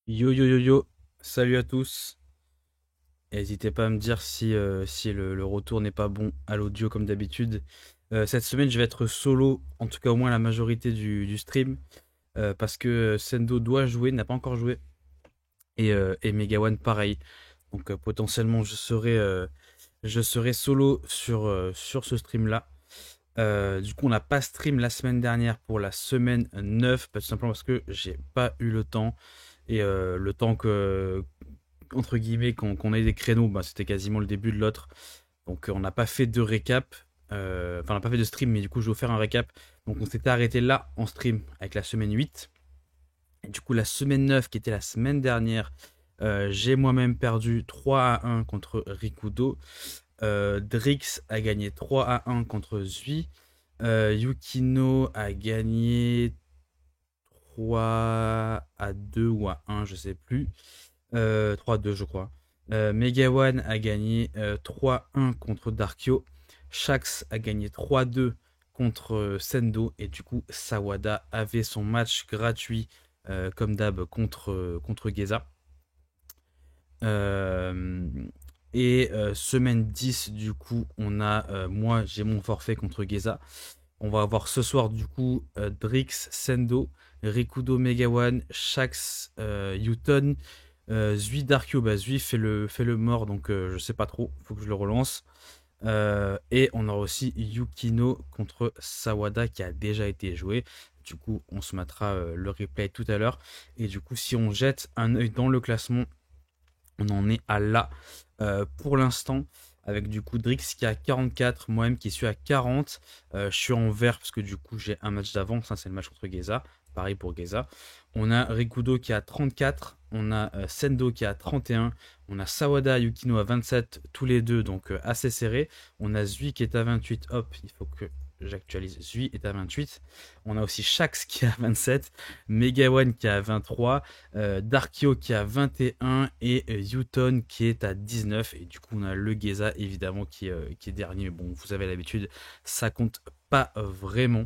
Yo yo yo yo, salut à tous. N'hésitez pas à me dire si le retour n'est pas bon à l'audio comme d'habitude. Cette semaine, je vais être solo, en tout cas au moins la majorité du stream, parce que Sendo doit jouer, n'a pas encore joué, et Megawan pareil. Donc potentiellement, je serai solo sur ce stream-là. Du coup, on n'a pas stream la semaine dernière pour la semaine 9, tout simplement parce que j'ai pas eu le temps. Et le temps que, entre guillemets, qu'on ait des créneaux, bah, c'était quasiment le début de l'autre. Donc on n'a pas fait de récap. Enfin, on n'a pas fait de stream, mais du coup, je vais vous faire un récap. Donc on s'était arrêté là en stream avec la semaine 8. Et du coup, la semaine 9, qui était la semaine dernière, j'ai moi-même perdu 3-1 contre Rikudo. Drix a gagné 3-1 contre Zui. Yukino a gagné 3-2 ou à 1, je sais plus. 3-2, je crois. Megawan a gagné 3-1 contre Darkyo. Shax a gagné 3-2 contre Sendo. Et du coup, Sawada avait son match gratuit, comme d'hab, contre Geza. Euh, et semaine 10, du coup, moi, j'ai mon forfait contre Geza. On va avoir ce soir, du coup, Drix, Sendo, Rikudo, Megawan, Shax, Yuton. Zui Darkyo, bah Zui fait le mort, donc je sais pas trop, faut que je le relance. Et on aura aussi Yukino contre Sawada qui a déjà été joué. Du coup, on se mettra le replay tout à l'heure. Et du coup, si on jette un œil dans le classement, on en est à là pour l'instant. Avec du coup Drix qui a 44, moi-même qui suis à 40. Je suis en vert parce que du coup j'ai un match d'avance, ça c'est le match contre Geza. Pareil pour Geza. On a Rikudo qui a 34, on a Sendo qui a 31, on a Sawada et Yukino à 27, tous les deux, donc assez serré. On a Zui qui est à 28, hop, il faut que j'actualise. Zui est à 28. On a aussi Shax qui est à 27, Megawan qui est à 23, Darkio qui est à 21 et Yuton qui est à 19. Et du coup, on a le Geza évidemment qui est dernier. Mais bon, vous avez l'habitude, ça compte pas vraiment.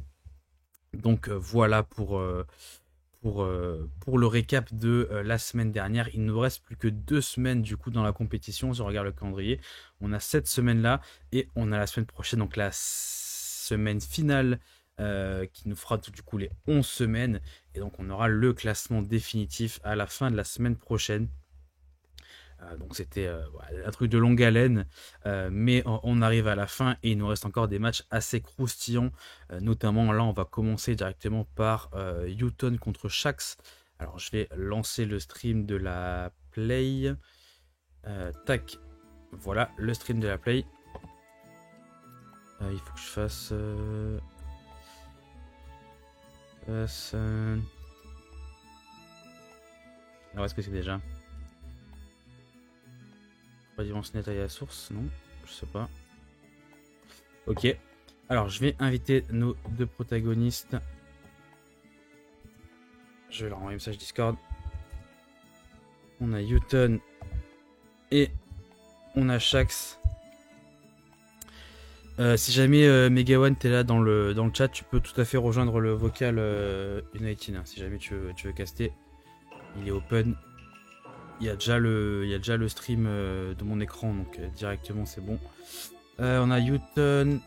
Donc voilà pour le récap de la semaine dernière. Il ne nous reste plus que 2 semaines du coup dans la compétition. Si on regarde le calendrier, on a cette semaine-là et on a la semaine prochaine, donc la semaine finale qui nous fera du coup les 11 semaines. Et donc on aura le classement définitif à la fin de la semaine prochaine. Donc c'était un truc de longue haleine, mais on arrive à la fin et il nous reste encore des matchs assez croustillants, notamment là on va commencer directement par Newton contre Shax. Alors je vais lancer le stream de la Play. Tac, voilà le stream de la Play. Il faut que je fasse... alors est-ce que c'est déjà pas dimanche net à la source? Non, je sais pas. Ok. Alors, je vais inviter nos deux protagonistes. Je vais leur envoyer un message Discord. On a Newton et on a Shax. Si jamais Megawan t'es là dans le chat, tu peux tout à fait rejoindre le vocal United. Hein, si jamais tu veux caster, il est open. Il y a déjà le stream de mon écran, donc directement c'est bon. On a Newton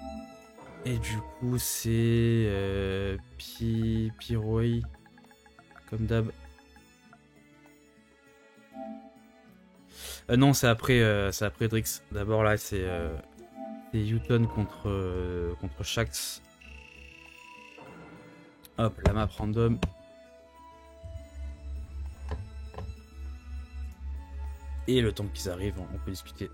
et du coup c'est Piroy comme d'hab. Non, c'est après Drix. D'abord là, c'est Newton contre Shax. Hop, la map random. Et le temps qu'ils arrivent, on peut discuter.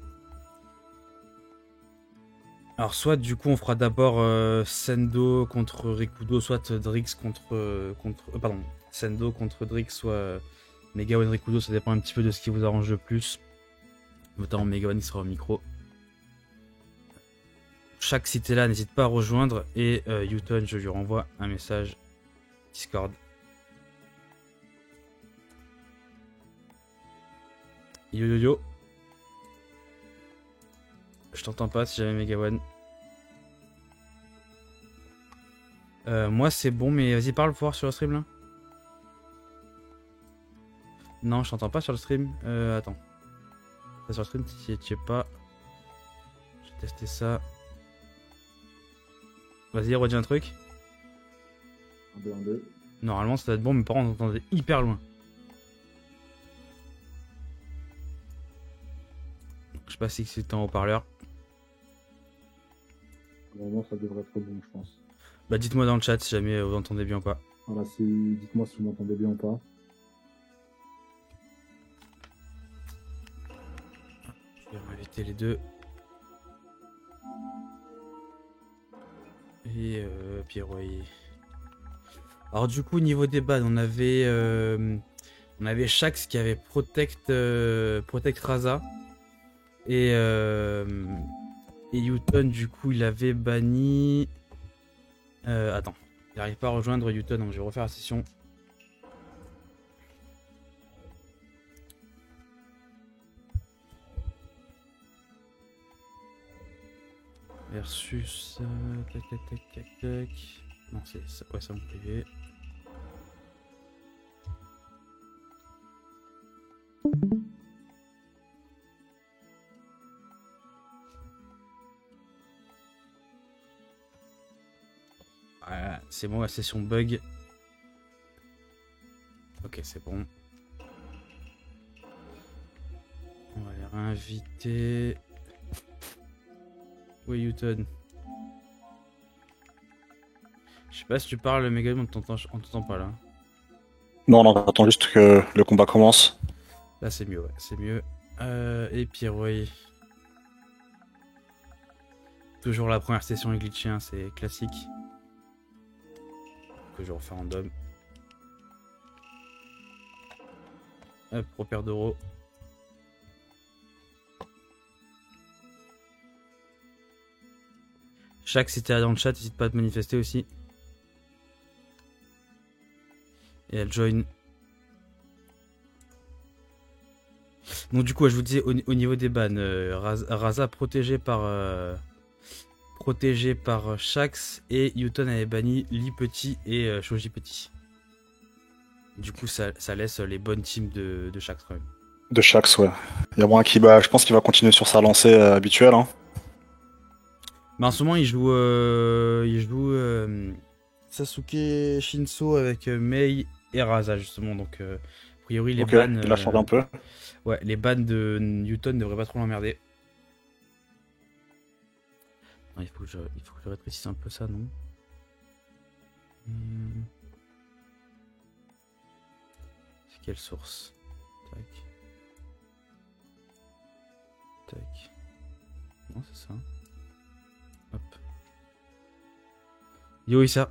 Alors, soit du coup, on fera d'abord Sendo contre Rikudo, soit Drix pardon, Sendo contre Drix, soit Megawan Rikudo. Ça dépend un petit peu de ce qui vous arrange le plus. Notamment Megawan qui sera au micro. Chaque si t'es là, n'hésite pas à rejoindre. Et Newton, je lui renvoie un message Discord. Yo yo yo. Je t'entends pas si jamais Megawan. Moi c'est bon, mais vas-y parle pour voir sur le stream là. Non, je t'entends pas sur le stream. Attends. Sur le stream, tu es pas. Je vais tester ça. Vas-y, redis un truc. 1, 2, 1, 2. Normalement, ça doit être bon, mais par contre, on entendait hyper loin. Je sais pas si c'est en haut-parleur. Normalement, ça devrait être bon, je pense. Bah, dites-moi dans le chat si jamais vous entendez bien ou pas. Voilà, dites-moi si vous m'entendez bien ou pas. Je vais éviter les deux. Et Pierrot. Alors du coup, au niveau des bans, on avait Shax qui avait Protect Raza. Et Newton, du coup, il avait banni... attends, il n'arrive pas à rejoindre Newton, donc je vais refaire la session. Versus... tac, tac, tac, tac, tac... Non, c'est ouais, ça, mon privé. Voilà, c'est bon, la session bug. Ok, c'est bon. On va les réinviter. Oui, Newton. Je sais pas si tu parles, Megalom, on t'entend pas là. Non, non, j'attends juste que le combat commence. Là, c'est mieux, ouais, c'est mieux. Et Pierrot. Toujours la première session est glitchée, hein, c'est classique. Que je refais random. Hop, repère d'euros. Chaque si t'es dans le chat, n'hésite pas à te manifester aussi. Et elle join. Donc du coup, je vous disais au niveau des bans, Raza protégé par Shax et Newton avait banni Lee Petit et Shoji Petit. Du coup, ça laisse les bonnes teams de Shax quand même. De Shax, ouais. Il y a moins qui, je pense qu'il va continuer sur sa lancée habituelle. Hein. Mais en ce moment, il joue Sasuke Shinso avec Mei et Raza justement. Donc, a priori, les bans. Il a changé un peu. Ouais, les bans de Newton ne devraient pas trop l'emmerder. Il faut que je rétrécisse un peu ça, non? C'est quelle source? Tac. Tac. Non, c'est ça. Hop. Yo, Issa.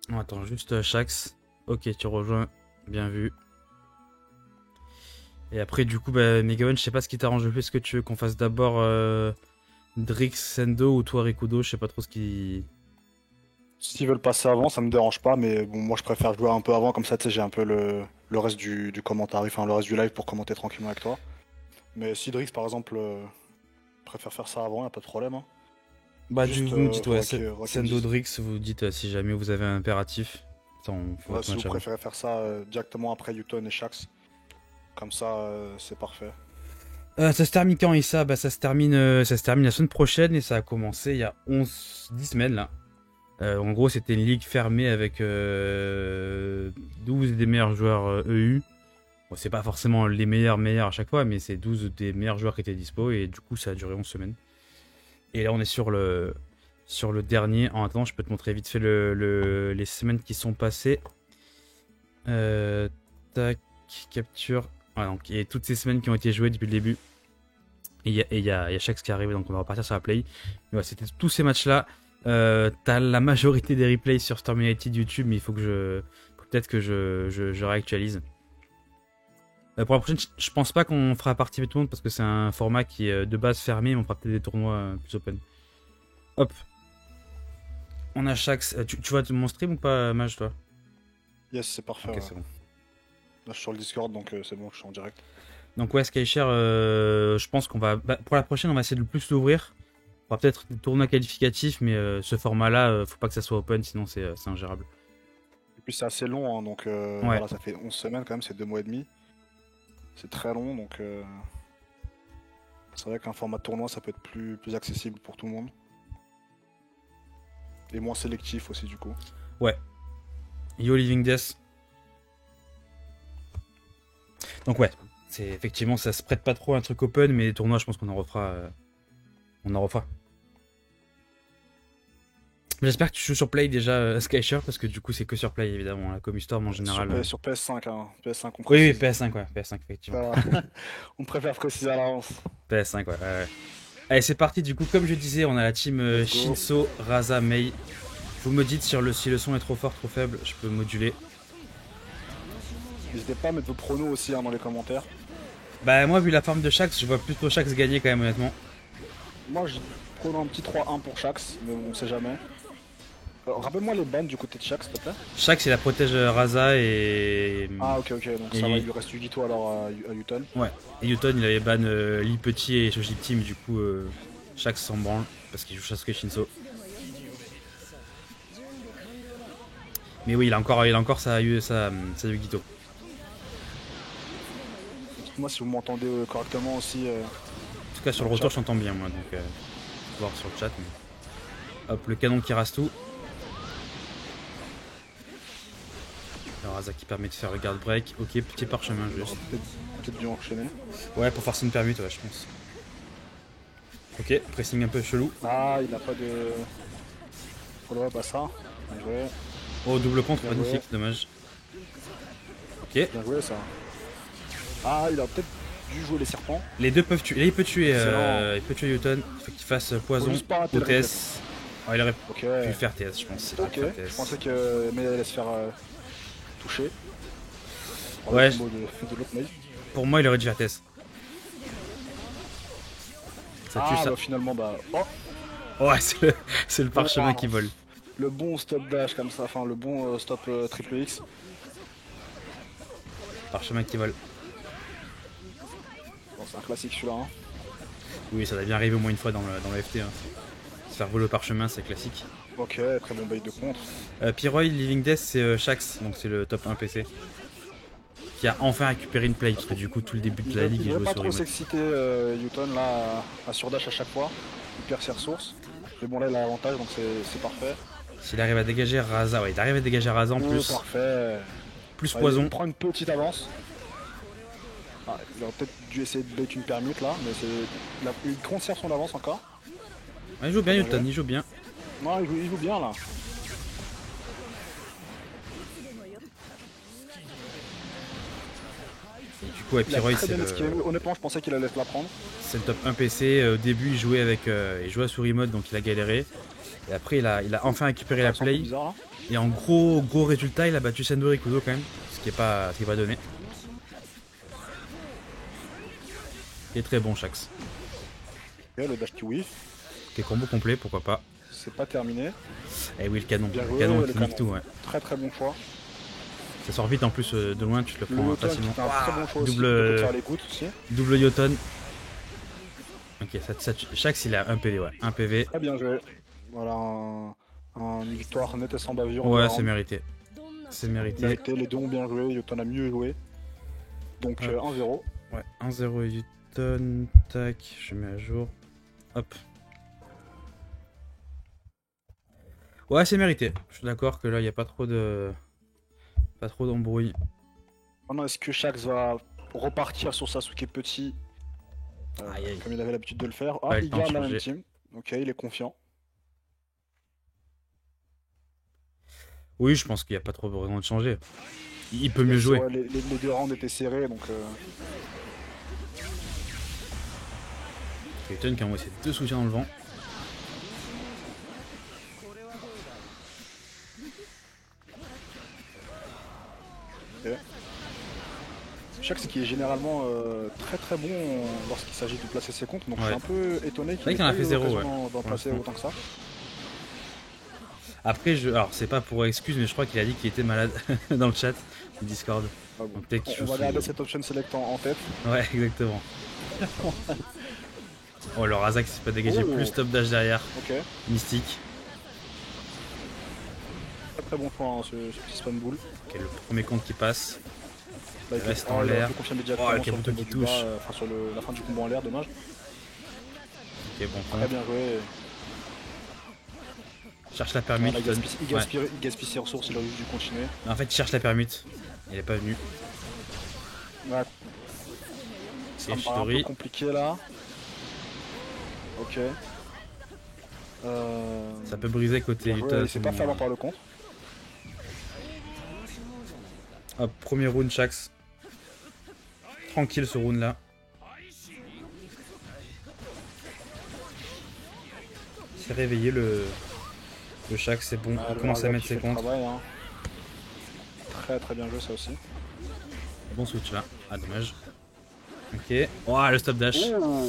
On attend juste Shax. Ok, tu rejoins. Bien vu. Et après, du coup, Megawan, je sais pas ce qui t'arrange le plus. Est-ce que tu veux qu'on fasse d'abord Drix, Sendo ou toi, Rikudo? Je sais pas trop ce qui... S'ils veulent passer avant, ça me dérange pas, mais bon, moi je préfère jouer un peu avant, comme ça, tu sais, j'ai un peu le reste du commentaire, enfin le reste du live pour commenter tranquillement avec toi. Mais si Drix, par exemple, préfère faire ça avant, y'a pas de problème. Hein. Bah, juste, vous me dites, ouais, Sendo Drix, vous dites si jamais vous avez un impératif. Si vous préférez faire ça directement après Newton et Shax, comme ça, c'est parfait. Ça se termine quand, Issa? Bah, ça se termine la semaine prochaine et ça a commencé il y a 10 semaines là. En gros, c'était une ligue fermée avec 12 des meilleurs joueurs EU. Bon, c'est pas forcément les meilleurs à chaque fois, mais c'est 12 des meilleurs joueurs qui étaient dispo et du coup, ça a duré 11 semaines. Et là, on est sur le dernier. En attendant, je peux te montrer vite fait les semaines qui sont passées. Tac, capture. Voilà, donc il y a toutes ces semaines qui ont été jouées depuis le début. Et il y a Shax qui arrive, donc on va repartir sur la play. Voilà, c'était tous ces matchs-là. T'as la majorité des replays sur Storm United YouTube, mais il faut peut-être que je réactualise. Pour la prochaine, je pense pas qu'on fera participer tout le monde parce que c'est un format qui est de base fermé, mais on fera peut-être des tournois plus open. Hop. On a Shax. Tu vois mon stream ou pas, Mage, toi? Yes, c'est parfait. Ok, ouais. c'est bon. Là, je suis sur le Discord, donc c'est bon, je suis en direct. Donc ouais, Skyshare, je pense qu'on va... pour la prochaine, on va essayer de le plus l'ouvrir. On va peut-être des tournois qualificatifs, mais ce format-là, faut pas que ça soit open, sinon c'est ingérable. Puis c'est assez long, hein, donc voilà, ça fait 11 semaines quand même, c'est 2 mois et demi. C'est très long, donc c'est vrai qu'un format tournoi, ça peut être plus accessible pour tout le monde. Et moins sélectif aussi, du coup. Ouais. Yo Living Death. Donc ouais, c'est effectivement, ça se prête pas trop à un truc open, mais les tournois, je pense qu'on en refera. On en refera. J'espère que tu joues sur Play déjà, Skysher, parce que du coup, c'est que sur Play, évidemment, la Commustorm en général. Sur PS5, hein. PS5, on Oui, oui, précise. PS5, ouais, PS5, effectivement. On préfère préciser à l'avance. PS5, ouais. Allez, c'est parti, du coup, comme je disais, on a la team Let's go. Shinso, Raza, Mei. Vous me dites si le son est trop fort, trop faible, je peux moduler. N'hésitez pas à mettre vos pronos aussi, hein, dans les commentaires. Bah, moi, vu la forme de Shax, je vois plutôt Shax gagner quand même, honnêtement. Moi, je prends un petit 3-1 pour Shax, mais on sait jamais. Rappelle-moi les bans du côté de Shax, s'il te plaît. Shax, il a protège Raza et. Ah, ok, donc Et ça va, lui- il lui reste Yugito alors à Yuton. Ouais. Et Yuton, il avait ban Lee Petit et Shoji Team, du coup, Shax s'en branle, parce qu'il joue Sasuke Shinso. Mais oui, il a encore sa Yugito. Dites-moi si vous m'entendez correctement aussi. En tout cas, sur le retour, je t'entends bien, moi, donc voir sur le chat. Mais... Hop, le canon qui rase tout. Alors, Raza qui permet de faire le guard break. Ok, petit parchemin juste. Peut-être dû enchaîner. Ouais, pour forcer une permute, ouais, je pense. Ok, pressing un peu chelou. Ah, il n'a pas de. Follow-up à ça. Bien joué. Oh, double contre, Bien magnifique, dommage. Ok, Bien joué ça. Ah, il a peut-être dû jouer les serpents. les deux peuvent tuer. Là, il peut tuer Excellent. Yuton. Il faut qu'il fasse poison, Faut juste pas rater le OTS. Oh, il aurait Ok. pu faire TS, je pense. Il aurait Ok. pu faire Je TS. pensais que Mei allait se faire toucher. Par Ouais, le combo de l'autre Mei. Pour moi, il aurait dû faire TS. Ça tue Ah, ça. bah finalement, bah. Oh, Ouais, c'est le parchemin Wow. qui vole. le bon stop dash comme ça, enfin le bon stop triple X. Parchemin qui vole. Bon, c'est un classique celui-là. Hein. Oui, ça doit bien arriver au moins une fois dans le FT. Hein. Se faire voler au parchemin, c'est classique. Ok, très bon bait de contre. Piroy, Living Death, c'est Shax, donc c'est le top 1 PC. Qui a enfin récupéré une play, parce que du coup, tout le début de la ligue, il Il veut jouait pas sur trop remote. s'exciter Newton là à surdash à chaque fois. Il perd ses ressources. Mais bon là il a l'avantage donc c'est parfait. S'il arrive à dégager Raza, ouais, il arrive à dégager Raza en Oh, plus. parfait. Plus Ouais, poison. Il prend une petite avance. Ah, il aurait peut-être dû essayer de bait une permute là, mais il conserve son avance encore. Ouais, il joue bien, Newton, il joue bien. Non, il joue bien là. Et du coup, ouais, Il a Piroy, très c'est bien le, esquivé. Honnêtement, je pensais qu'il allait se la prendre. c'est le top 1 PC. Au début, il jouait à souris mode, donc il a galéré. Et après, il a enfin récupéré la C'est un peu play. bizarre là. Et en gros résultat, il a battu Sendo Rikudo quand même, ce qui est pas donné. Il est très bon, Shax. Ok, le dash kiwi, Ok, combo complet, pourquoi pas. c'est pas terminé. Et oui, le canon. Bien Le joué, canon le qui canon. nique tout, ouais. Très très bon choix. Ça sort vite en plus de loin, tu te le Le prends Yoton qui facilement. fait un très bon choix aussi. Double- Il peut faire les gouttes aussi. Double Yoton. Ok, Shax il a 1 PV, ouais. 1 PV. Très bien joué. Voilà une victoire nette et sans bavure. Ouais, en c'est round. mérité. C'est mérité. Mérité, les deux ont bien joué, Yoton a mieux joué. Donc Ouais. 1-0. Ouais, 1-0 Yoton. Tac, je mets à jour. Hop. Ouais, c'est mérité. Je suis d'accord que là, il n'y a pas trop d'embrouille. Maintenant, est-ce que Shax va repartir sur Sasuke petit Aïe, aïe. comme il avait l'habitude de le faire? Pas Ah, le il temps de garde la même changer. team. Ok, il est confiant. Oui, je pense qu'il n'y a pas trop de raison de changer. Il peut mieux jouer. Ouais, les deux rounds étaient serrés, donc Yoton qui a envoyé ses 2 soutiens dans le vent. Shax qui est généralement très très bon lorsqu'il s'agit de placer ses comptes, donc je suis Ouais. un peu étonné vrai qu'il qu'il en a ait fait pas eu zéro, l'occasion ouais, d'en pour placer l'instant. autant que ça. Après, alors c'est pas pour excuse, mais je crois qu'il a dit qu'il était malade dans le chat du Discord. Ah bon. Donc peut-être qu'il On joue va sous- garder cette option select en tête. Ouais, exactement. Oh, le Razak s'est pas dégagé Oh. plus top dash derrière. Ok. Mystique. très bon choix, hein, ce petit spawn bull. Ok, le premier compte qui passe. Là, Il reste oh, en il aurait l'air. pu confirmer directement Oh, le sur le Kabuto combo qui du bas, touche. enfin sur la fin du combo en l'air, dommage. Ok, bon Très compte. bien joué. Cherche la permute. Voilà, il donne- Ouais. il gaspille ses ressources, il aurait dû continuer. Mais en fait, il cherche la permute. Il est pas venu. Ouais, ça Et me paraît un peu Shidori. compliqué là. Ok. Ça peut briser côté Bien joué, Utah. il s'est pas fait avoir par le contre. Hop, premier round Shax. Tranquille ce round là. Il s'est réveillé le Shax, c'est bon. Il Le commence à Razak mettre qui ses fait le contre. travail, hein. Très très bien joué ça aussi. Bon switch là. Ah, dommage. Ok. Oh, le stop dash. Oh,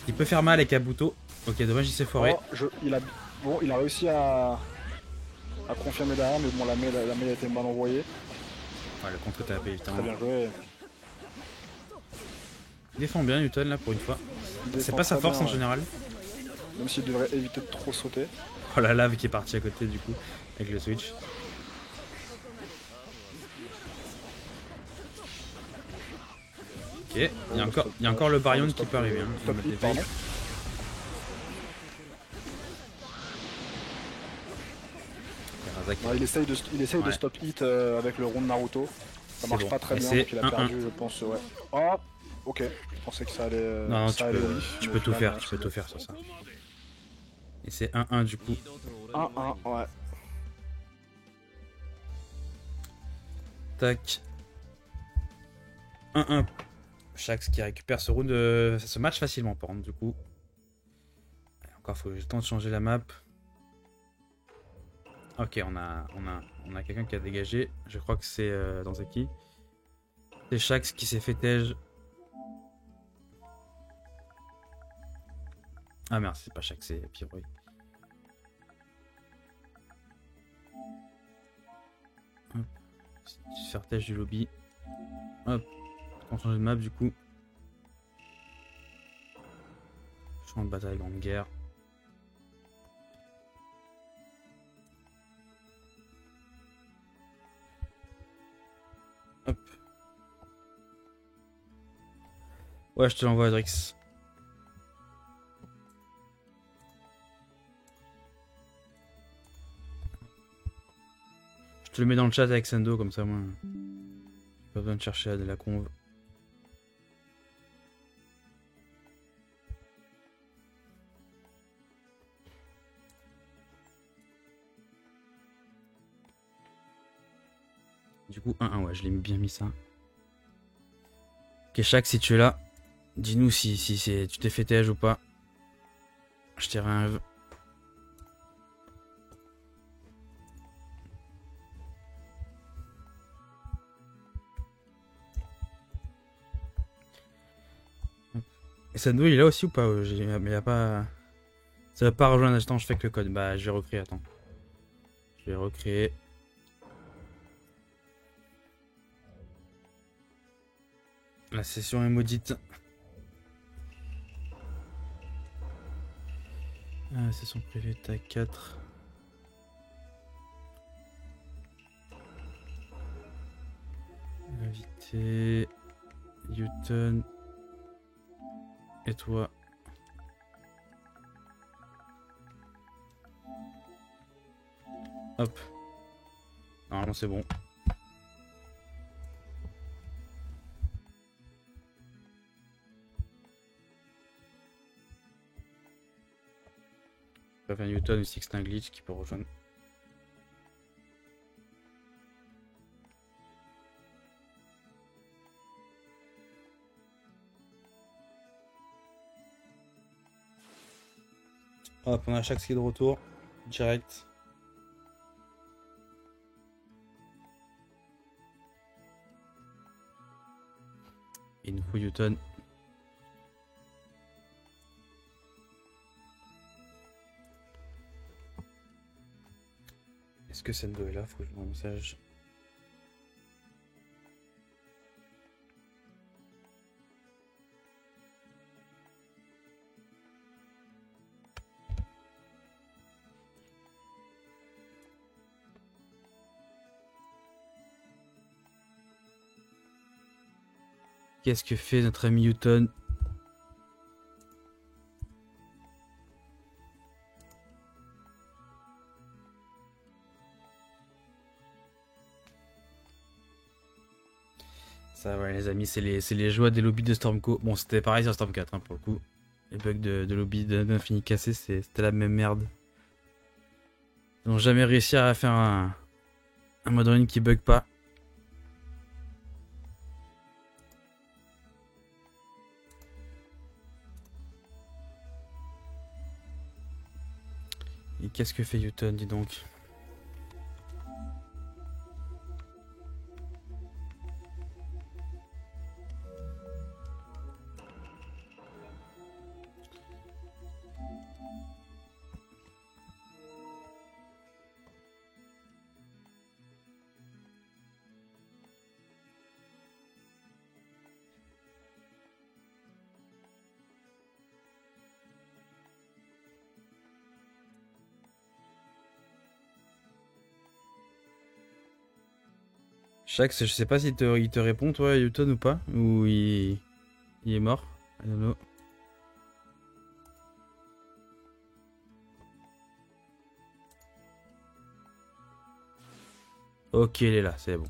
Il peut faire mal avec Kabuto. Ok, dommage, il s'est foiré. bon, il a réussi à confirmer derrière, mais bon, la mail a été mal envoyée. Ouais, le contre tapé Très évidemment. bien joué. Il défend bien Newton là pour une fois. Il C'est défend pas sa très force bien, en ouais. général. Même s'il devrait éviter de trop sauter. Oh la lave qui est partie à côté du coup avec le switch. Ok, il y a encore le Baryon qui peut arriver. Hein. Stop hit, pardon. Razak. Ouais, il essaye de Ouais. stop hit avec le round Naruto. Ça C'est marche bon. pas très Et bien, c'est donc il a 1-1. perdu, je pense. Ouais. Oh, ok. Je pensais que ça allait. Non, ça allait oui, tu mais peux au tout final, faire, non, tu c'est peux tout bon. faire sur ça. Et c'est 1-1 du coup. 1-1, ouais. Tac. 1-1. Shax qui récupère ce round, ce match facilement par contre du coup. Allez, encore faut que j'ai le temps de changer la map. Ok, on a quelqu'un qui a dégagé. Je crois que c'est dans c'est qui? C'est Shax qui s'est fait tège. Ah merde, c'est pas Shax, c'est Piroy. Hop. Se faire tège du lobby. Hop. On change de map du coup. Champ de bataille grande guerre. Hop. Ouais, je te l'envoie, Adrix. Je te le mets dans le chat avec Sendo, comme ça, moi. J'ai pas besoin de chercher à de la conve. Du coup, 1-1, ouais, je l'ai bien mis ça. Ok, Shaq, si tu es là, dis-nous si tu t'es fait TH ou pas. Je t'ai un. Et Sando, il est là aussi ou pas? Mais il a pas. Ça va pas rejoindre. Attends, je fais que le code. Bah, je vais recréer, attends. Je vais recréer. La session est maudite. Ah, session privée, tac 4. Invité. Newton. Et toi. Hop. Normalement c'est bon. Bref, un Newton aussi que c'est un glitch qui peut rejoindre. Hop, on a chaque ski de retour. Direct. Il nous faut Newton. Est-ce que Sendo est là? Faut que je lui envoie un message. Qu'est-ce que fait notre ami Newton? Ça, ouais, les amis, c'est les joies des lobbies de Stormco. Bon, c'était pareil sur Storm 4, hein, pour le coup. Les bugs de lobby d'Infini cassé, c'était la même merde. Ils n'ont jamais réussi à faire un mode en ligne qui bug pas. Et qu'est-ce que fait Newton, dis donc? Shax, je sais pas s'il il te répond, toi, Newton, ou pas. Ou il est mort. I don't know. Ok, il est là, c'est bon.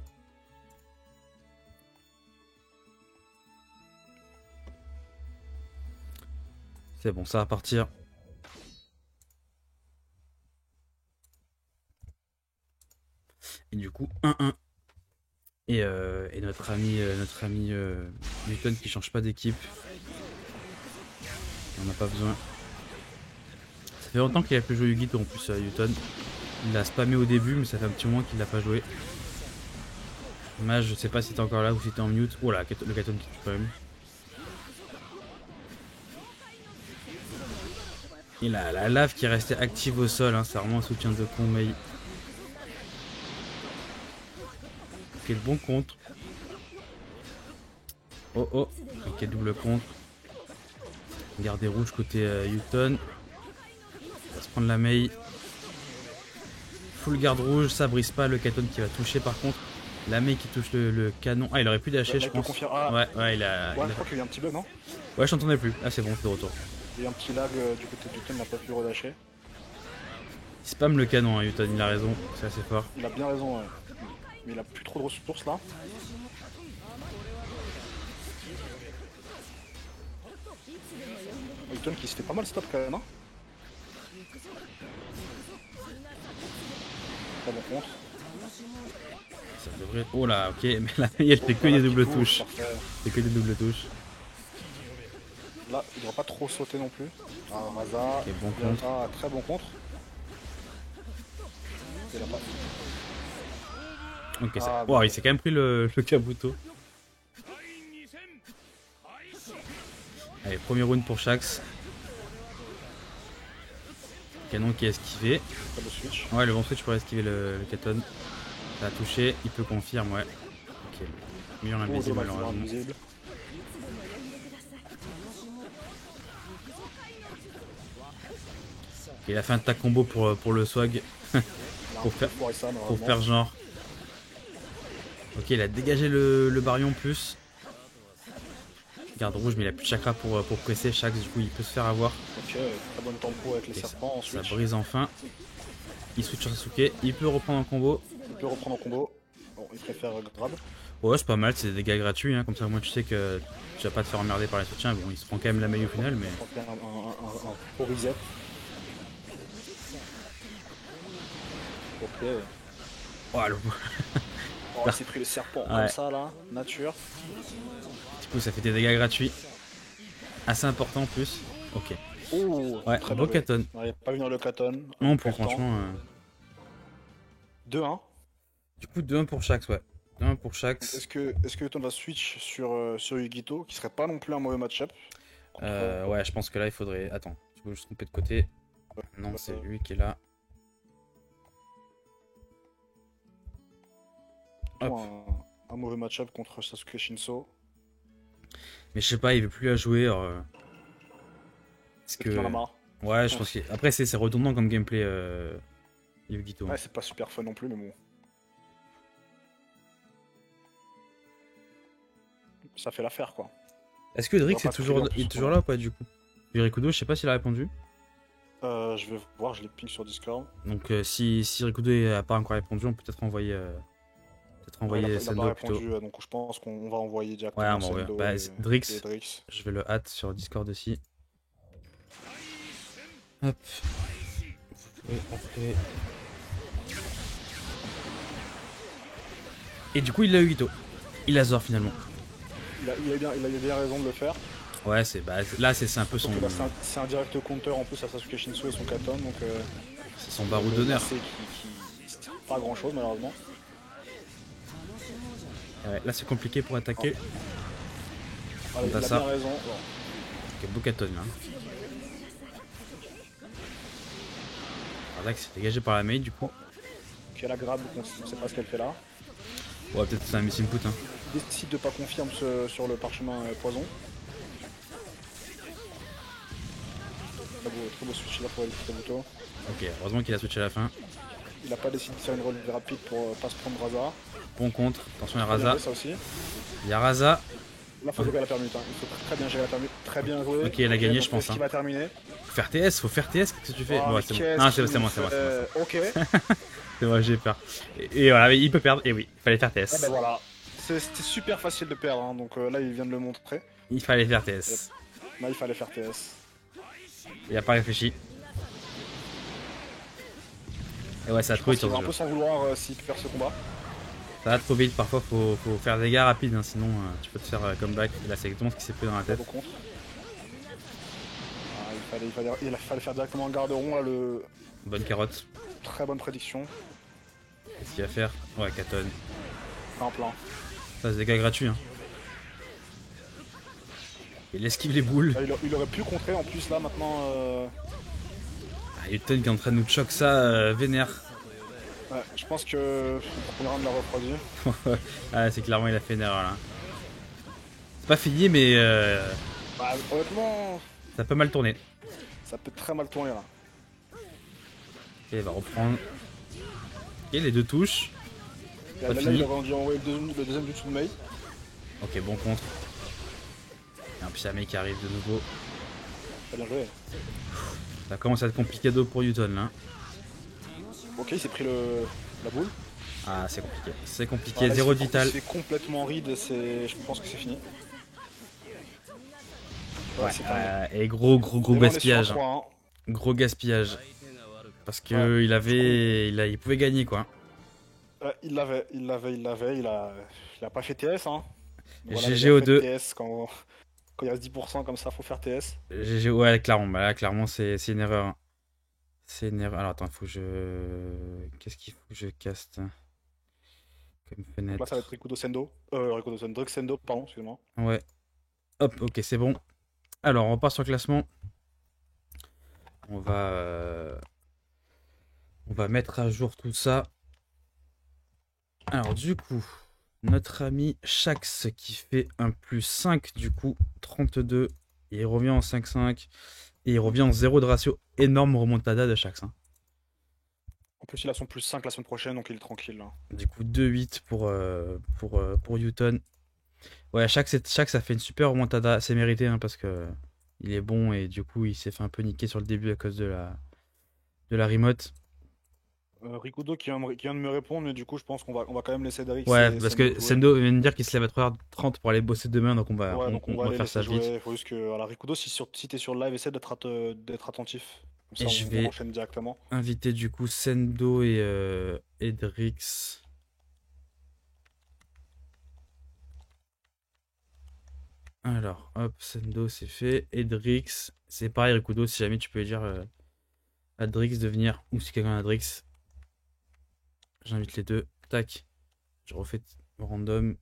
C'est bon, ça va partir. Et du coup, 1-1. Et notre ami Newton qui change pas d'équipe. On n'a pas besoin. Ça fait longtemps qu'il a plus joué Yu-Gi-Oh en plus, Newton. Il l'a spammé au début, mais ça fait un petit moment qu'il l'a pas joué. Mage, je sais pas si t'es encore là ou si t'es en mute. Oh là, le Katon qui tue quand même. Et la lave qui est restée active au sol, hein, c'est vraiment un soutien de con, mais. Quel bon contre. Oh oh, quel double contre. Garder rouge côté Newton. On va se prendre la Mei. Full garde rouge, ça brise pas le Katon qui va toucher par contre. La Mei qui touche le canon. Ah, il aurait pu dasher, je pense. Ouais, il a. Ouais, je crois qu'il y a eu un petit bug, non? Ouais, je t'entendais plus. Ah, c'est bon, c'est de retour. Il y a eu un petit lag du côté de Newton, il n'a pas pu relâcher. Il spam le canon, hein, Newton, il a raison, c'est assez fort. Il a bien raison, ouais. Mais il a plus trop de ressources là. Newton qui se fait pas mal stop quand même, hein. Très bon contre. Ça devrait. Oh là, ok, mais là, il fait que des doubles touches. C'est que des doubles touches. Là, il devrait pas trop sauter non plus. Ah, Raza, Ok, bon contre. Ah, très bon contre. Il a pas. Ok, ça. Ah, Wow, il s'est quand même pris le Kabuto. Allez, premier round pour Shax. Canon qui a esquivé. le switch. Ouais, le bon switch pour esquiver le Katon. Ça a touché, il peut confirmer, ouais. Ok, mur invisible malheureusement. Invisible. Il a fait un tag combo pour le swag. pour faire genre. Ok, il a dégagé le baryon plus. Garde rouge, mais il a plus de chakra pour presser. Shax, du coup, il peut se faire avoir. Ok, très bonne tempo avec les serpents. Ça brise enfin. Il switch sur Sasuke. Il peut reprendre en combo. Il peut reprendre en combo. Bon, il préfère grab. Ouais, c'est pas mal, c'est des dégâts gratuits. Hein. Comme ça, au moins, tu sais que tu vas pas te faire emmerder par les soutiens. Bon, il se prend quand même la maille au final, mais. Un faux reset. Ok. Oh, le... Oh, il s'est pris le serpent comme ça là, nature. Du coup, ça fait des dégâts gratuits. Assez important en plus. Ok. Oh, ouais, très beau Katon. Il pas venir le Katon. Non, plus franchement. 2-1. Du coup, 2-1 pour Shax, ouais. 2-1 pour Shax. Est-ce que Ton va switch sur Yu-Gi-Oh qui serait pas non plus un mauvais match-up ouais, je pense que là, il faudrait. Attends, je peux juste tromper de côté. Non, c'est lui qui est là. Un mauvais match-up contre Sasuke Shinso. Mais je sais pas, il veut plus la jouer. Parce que. Ouais, je pense que. Après, c'est redondant comme gameplay Yu-Gi-Oh. Ouais, c'est pas super fun non plus, mais bon. ça fait l'affaire, quoi. Est-ce que Drix On va pas est toujours, se priver en il est plus, toujours là ou pas du coup? Rikudo, je sais pas s'il a répondu. Je vais voir, je l'ai ping sur Discord. Donc si Rikudo a pas encore répondu, on peut peut-être envoyer, Ouais, il a pas Sendo plutôt. répondu, donc je pense qu'on va envoyer Ouais, directement on va envoyer. Sendo Bah, et Drix, Drix. je vais le hâte sur Discord aussi. Hop. Et du coup, il a eu Ito. Il a Zor finalement. Il a bien raison de le faire. Ouais, là, c'est un peu son, Sauf que là, c'est un direct counter en plus à Sasuke Shinsu et son Katon, donc c'est son barreau d'honneur. qui sert pas à grand chose malheureusement. Ouais, là, c'est compliqué pour attaquer. Voilà, il On a a ça. bien raison. Bon. Ok, Bokaton là. Alors là, c'est dégagé par la main du coup. Ok, la grab, on sait pas ce qu'elle fait là. Ouais, peut-être c'est un missing put. Hein. Décide de pas confirmer sur le parchemin poison. Très beau switch là pour El Kabuto. Ok, heureusement qu'il a switché à la fin. Il a pas décidé de faire une relevée rapide pour pas se prendre Raza. Bon contre, attention à Très bien Raza. joué, ça aussi. Il y a Raza. Là, faut gérer la permute. Hein. Il faut très bien gérer la permute. Très bien joué. Ok, il a gagné, je pense. Est-ce qu'il va terminer? Faut faire TS, qu'est-ce que tu fais? Oh, Ouais, mais c'est bon. qu'est-ce Non, c'est qu'il moi. fait Ok. C'est moi, j'ai peur. Et voilà, il peut perdre. Et oui, il fallait faire Ah TS. bah voilà. C'était super facile de perdre, hein. Donc là, il vient de le montrer. Il fallait faire TS. Là, il fallait faire TS. Il a pas réfléchi. Et ouais, ça a trop vite Il sur va ce un jeu. peu s'en vouloir s'il peut faire ce combat. Ça va trop vite, parfois faut faire des gars rapides, hein, sinon tu peux te faire comeback. Et là, c'est exactement ce qui s'est fait dans la tête. Au contre. Ah, il fallait faire directement un garde-rond là, le Bonne carotte. très bonne prédiction. Qu'est-ce qu'il va faire? Ouais, Katon. En plein. Ça, c'est des gars gratuits. Hein. Il esquive les boules. Là, il aurait pu contrer en plus là maintenant. Ah, Hilton qui est en train de nous choc ça, vénère. Ouais, je pense que le premier round l'a refroidi. Ah, c'est clairement il a fait une erreur là. C'est pas fini, mais Bah, honnêtement, ça a pas mal tourné. ça peut très mal tourner là. Ok, il va reprendre. Ok, les deux touches. Là, Pas là, fini. il aurait dû envoyer le deuxième jutsu de Mei. Ok, bon contre. Et puis un mec qui arrive de nouveau. Très bien joué. Ça commence à être compliqué pour Newton là. Ok, il s'est pris la boule. Ah, c'est compliqué. C'est compliqué, Voilà, zéro il vital. s'est complètement ride, je pense que c'est fini. Ouais, c'est terminé. et gros Et là, on est sur un gaspillage. 3-1. Gros gaspillage. Parce que Ouais. il pouvait gagner quoi. Il a pas fait TS, hein. Voilà, GG il a aux fait deux. TS quand il reste 10% comme ça, faut faire TS. GG, ouais, clairement. Bah, là, clairement, c'est une erreur. Hein. C'est une erreur. Alors, attends, il faut que je. Qu'est-ce qu'il faut que je caste comme Donc là, ça va être fenêtre? Rikudo Sendo. Drux Sendo, pardon, excuse-moi. Ouais. Hop, ok, c'est bon. Alors, on repart sur le classement. On va mettre à jour tout ça. Alors, du coup, notre ami Shax qui fait un plus 5, du coup, 32. Et il revient en 5-5. Et il revient en 0 de ratio. Énorme remontada de Shax. Hein. En plus, il a son plus 5 la semaine prochaine, donc il est tranquille. Là. Du coup, 2-8 pour Newton. Ouais, Shax, ça fait une super remontada. C'est mérité hein, parce que il est bon et du coup, il s'est fait un peu niquer sur le début à cause de la remote. Rikudo qui vient de me répondre, mais du coup, je pense qu'on va quand même laisser Drix. Ouais, et parce Sendo que jouer. Sendo vient de dire qu'il se lève à 3h30 pour aller bosser demain, donc on va, Ouais, donc on va va les faire laisser ça jouer. vite. Il faut juste que. Voilà, Rikudo, si t'es sur le live, essaie d'être attentif. Comme ça, Et je on vais enchaîne directement. inviter du coup Sendo et Drix. Alors, hop, Sendo c'est fait. Et Drix, c'est pareil, Rikudo, si jamais tu peux dire à Drix de venir, ou si quelqu'un a Drix, j'invite les deux. Tac, je refais random.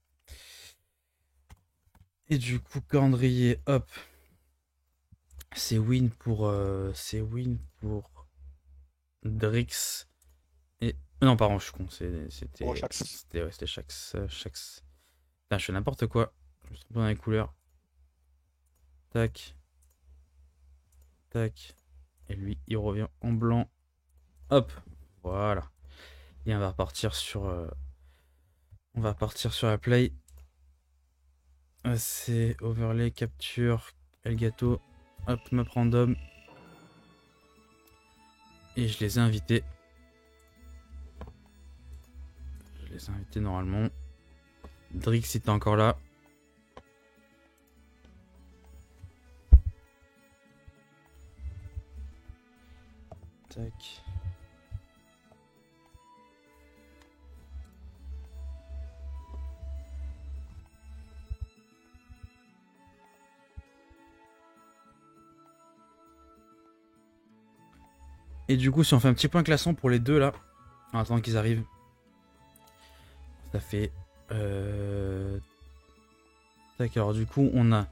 Et du coup, calendrier, hop. C'est win pour Drix. Et. Non, pardon, je suis con. C'était. Oh, Shax. C'était Shax. Putain, je fais n'importe quoi. Je me trompe dans les couleurs. Tac. Tac. Et lui, il revient en blanc. Hop. Voilà. Et on va repartir sur. On va partir sur la play. C'est overlay, capture, Elgato, hop, map random. Et je les ai invités. Je les ai invités normalement. Drix, si t'es encore là. Tac. Et du coup, si on fait un petit point classant pour les deux là, en attendant qu'ils arrivent, ça fait. Tac, alors du coup, on a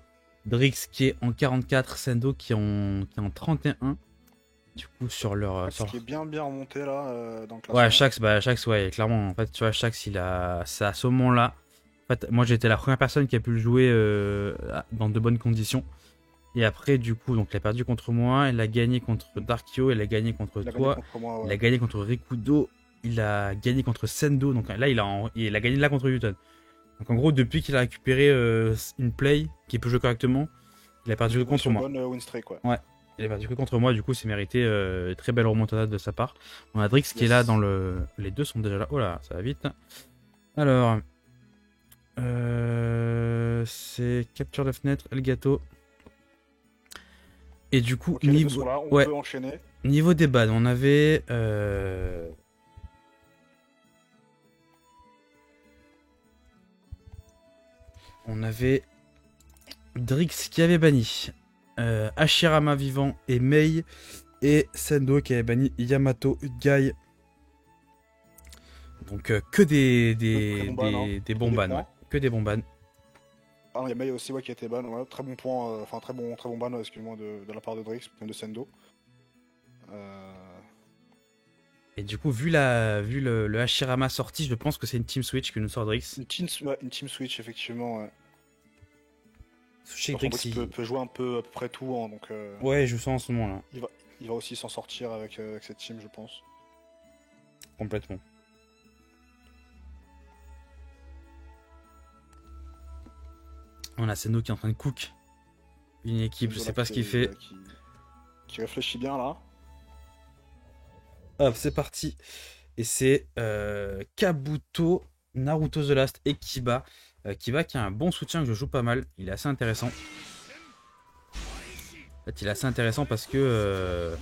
Drix qui est en 44, Sendo qui est en 31. Du coup, sur leur. Ce qui est bien remonté là dans le classement. Ouais, Shax, ouais, clairement. En fait, tu vois, Shax, c'est à ce moment-là. En fait, moi, j'étais la première personne qui a pu le jouer dans de bonnes conditions. Et après, du coup, donc, il a perdu contre moi, il a gagné contre Darkio, il a gagné contre toi, il a gagné contre Rikudo, il a gagné contre Sendo. Donc là, il a gagné là contre Yuton. Donc en gros, depuis qu'il a récupéré une play, qu'il peut jouer correctement, il a perdu contre moi. Bonne win streak, ouais. Ouais, il a perdu contre moi, du coup, c'est mérité. Très belle remontada de sa part. On a Drix qui est là dans le. Les deux sont déjà là. Oh là, ça va vite. Alors. C'est capture de fenêtre, Elgato. Et du coup, niveau... Là, on peut enchaîner. Niveau des bans, on avait... On avait Drix qui avait banni Hashirama vivant et Mei, et Sendo qui avait banni Yamato, Guy. Donc que des bons bans, ouais. Que des bons bans. Ah, il y a Mei aussi, ouais, qui a été ban, ouais. Très bon point, enfin très bon ban, excuse-moi, de la part de Drix, de Sendo. Et du coup, vu le Hashirama sorti, je pense que c'est une team switch que nous sort Drix. Une team switch, effectivement, ouais. Je sais que Drix peut jouer à peu près tout, hein, donc... Ouais, je sens en ce moment-là. Il va aussi s'en sortir avec cette team, je pense. Complètement. On a Sendo qui est en train de cook une équipe, je sais pas ce qu'il fait. Qui réfléchit bien là. Hop, c'est parti. Et c'est Kabuto, Naruto The Last et Kiba. Kiba qui a un bon soutien que je joue pas mal. Il est assez intéressant. En fait, il est assez intéressant parce que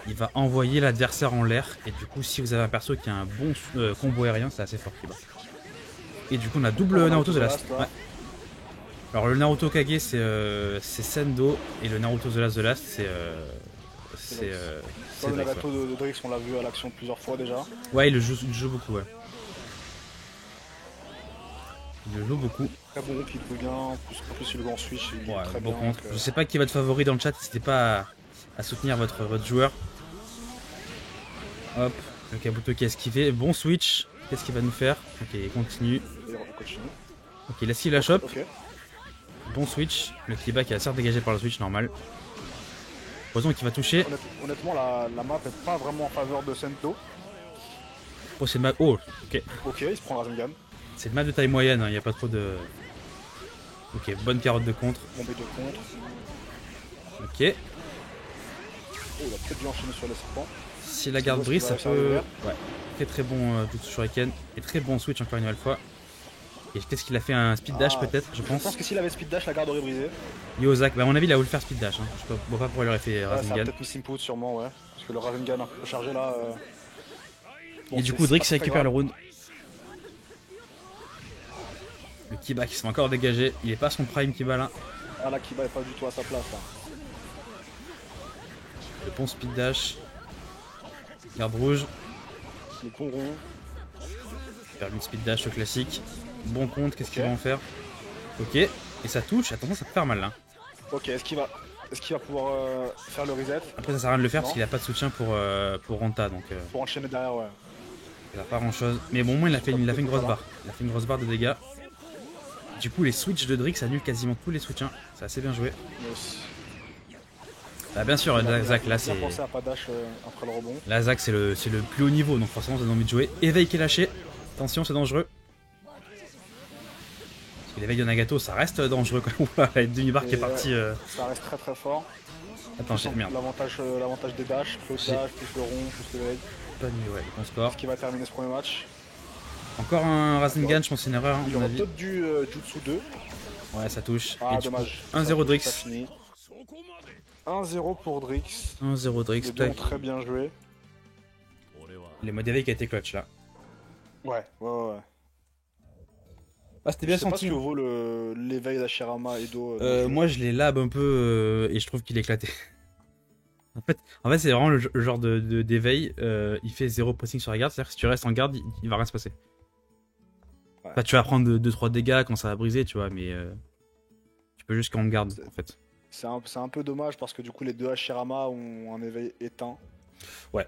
il va envoyer l'adversaire en l'air. Et du coup, si vous avez un perso qui a un bon combo aérien, c'est assez fort Kiba. Et du coup, on a double Naruto The Last. Ouais. Alors, le Naruto Kage, c'est Sendo. Et le Naruto The Last, c'est le Nagato de Drix, on l'a vu à l'action plusieurs fois déjà. Ouais, il joue beaucoup, ouais. Il le joue beaucoup. Très bon groupe, il joue bien. En plus, il est en switch. Il ouais, très bon bien. contre. Je sais pas qui est votre favori dans le chat, n'hésitez pas à soutenir votre joueur. Hop, le Kabuto qui a esquivé. Bon switch. Qu'est-ce qu'il va nous faire? Ok, il continue. Ok, il esquive la chope. Okay. Bon switch. Le Kiba qui a certes dégagé par le switch normal. Heureusement qu'il va toucher. Honnêtement, la map est pas vraiment en faveur de Sendo. Oh, c'est une map. Oh, ok. Ok, il se prend Rasengan. C'est une map de taille moyenne, il n'y a pas trop de. Ok, bonne carotte de contre. Bombée de contre. Ok. Oh, il a peut-être dû enchaîner sur les serpents. Si la garde brise, ça peut. Ouais. Très bon tout sur Eken. Et très bon switch encore une nouvelle fois. Et qu'est-ce qu'il a fait? Un speed dash peut-être, je pense. Je pense que s'il avait speed dash, la garde aurait brisé. Yozak, bah à mon avis il a voulu faire speed dash. Hein. Je vois pas pourquoi il aurait fait Rasengan. Rasengan. Peut-être miss input sûrement, ouais. Parce que le Rasengan un peu chargé là. Bon, et du coup Drix récupère le round. Le Kiba qui se fait encore dégager. Il est pas son prime Kiba là. Ah là Kiba est pas du tout à sa place là. Le bon speed dash. Garde rouge. Le bon rond. Perdu de speed dash classique. Bon compte, qu'est-ce qu'il va en faire? Ok, et ça touche, attention ça peut faire mal là. Ok, est-ce qu'il va pouvoir faire le reset? Après ça sert à rien de le faire parce qu'il a pas de soutien pour Ranta donc. Pour enchaîner derrière, ouais. Il a pas grand chose. Mais bon au moins il a fait une grosse barre. Il a fait une grosse barre de dégâts. Du coup les switches de Drix annulent quasiment tous les soutiens. C'est assez bien joué. Yes. Bah bien sûr, la Zac là c'est. La Zac c'est le plus haut niveau donc forcément ça donne envie de jouer. Éveil qui est lâché. Attention c'est dangereux. Parce que l'éveil de Nagato, ça reste dangereux quand même. Oula, la demi-barre qui est Et partie. Ça reste très très fort. Attends, j'ai merde. L'avantage des dash, plus le dash, plus le rond, plus l'éveil. Pas mieux, ouais, bon score. Ce qui va terminer ce premier match. Encore un Rasengan, je pense que c'est une erreur. Hein, Il y à mon aura avis. peut-être du Jutsu 2. Ouais, ça touche. Ah, Et du coup, dommage. 1-0 Ça Drix. finit. 1-0 pour Drix. 1-0 Drix. Les deux ont très bien joué. Les modes d'éveil qui a été clutch là. Ouais. Ah, c'était Je bien sais pas ce senti. que vaut l'éveil d'Ashirama Edo. Moi, je les lab un peu et je trouve qu'il est éclaté. En fait c'est vraiment le genre d'éveil. Il fait 0 pressing sur la garde. C'est-à-dire que si tu restes en garde, il va rien se passer. Ouais. Enfin, tu vas prendre 2-3 dégâts quand ça va briser, tu vois, mais tu peux juste qu'en garde en fait. C'est un peu dommage parce que du coup les deux Hashirama ont un éveil éteint. Ouais.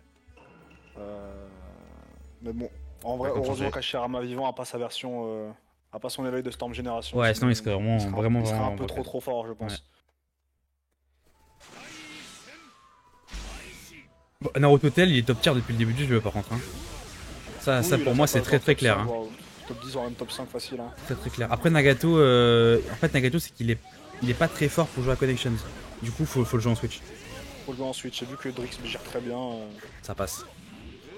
Mais bon, en vrai, Pas heureusement changer. qu'Hashirama vivant a pas sa version, a pas son éveil de Storm Génération. Ouais, sinon il serait vraiment, vraiment, il serait vraiment un peu broken. trop fort, je pense. Ouais. Bon, Naruto Tel, il est top tier depuis le début du jeu par contre. Hein. Ça Oui, pour là, moi ça c'est passe très dans très top clair. 5, Hein. voire top 10 voire même top 5 facile. Hein. Très très clair. Après Nagato, c'est qu'il est pas très fort pour jouer à Connections. Du coup faut le jouer en Switch. Faut le jouer en Switch. J'ai vu que Drix gère très bien. Ça passe.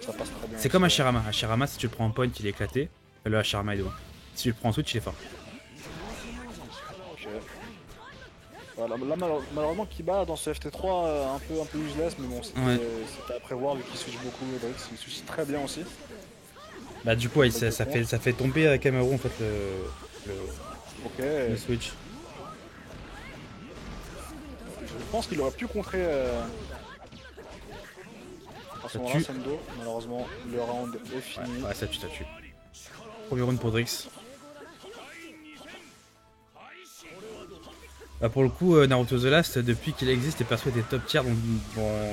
Ça passe très bien. C'est comme Hashirama. Hashirama, si tu le prends en point, il est éclaté. Le Hashirama Edo. Si tu le prends en Switch, il est fort. Ok. Voilà, là, malheureusement, Kiba dans ce FT3 un peu useless, mais bon, c'était Ouais. à prévoir vu qu'il switch beaucoup. Drix, il switch très bien aussi. Bah du coup, ouais, ça fait tomber à Kamaru en fait Ok. le Switch. Je pense qu'il aurait pu contrer à ce Ça moment-là tue. Sendo. Malheureusement, le round est fini. Ouais, ça tue. Premier round pour Drix. Bah pour le coup, Naruto The Last, depuis qu'il existe, les persos étaient top tier. Donc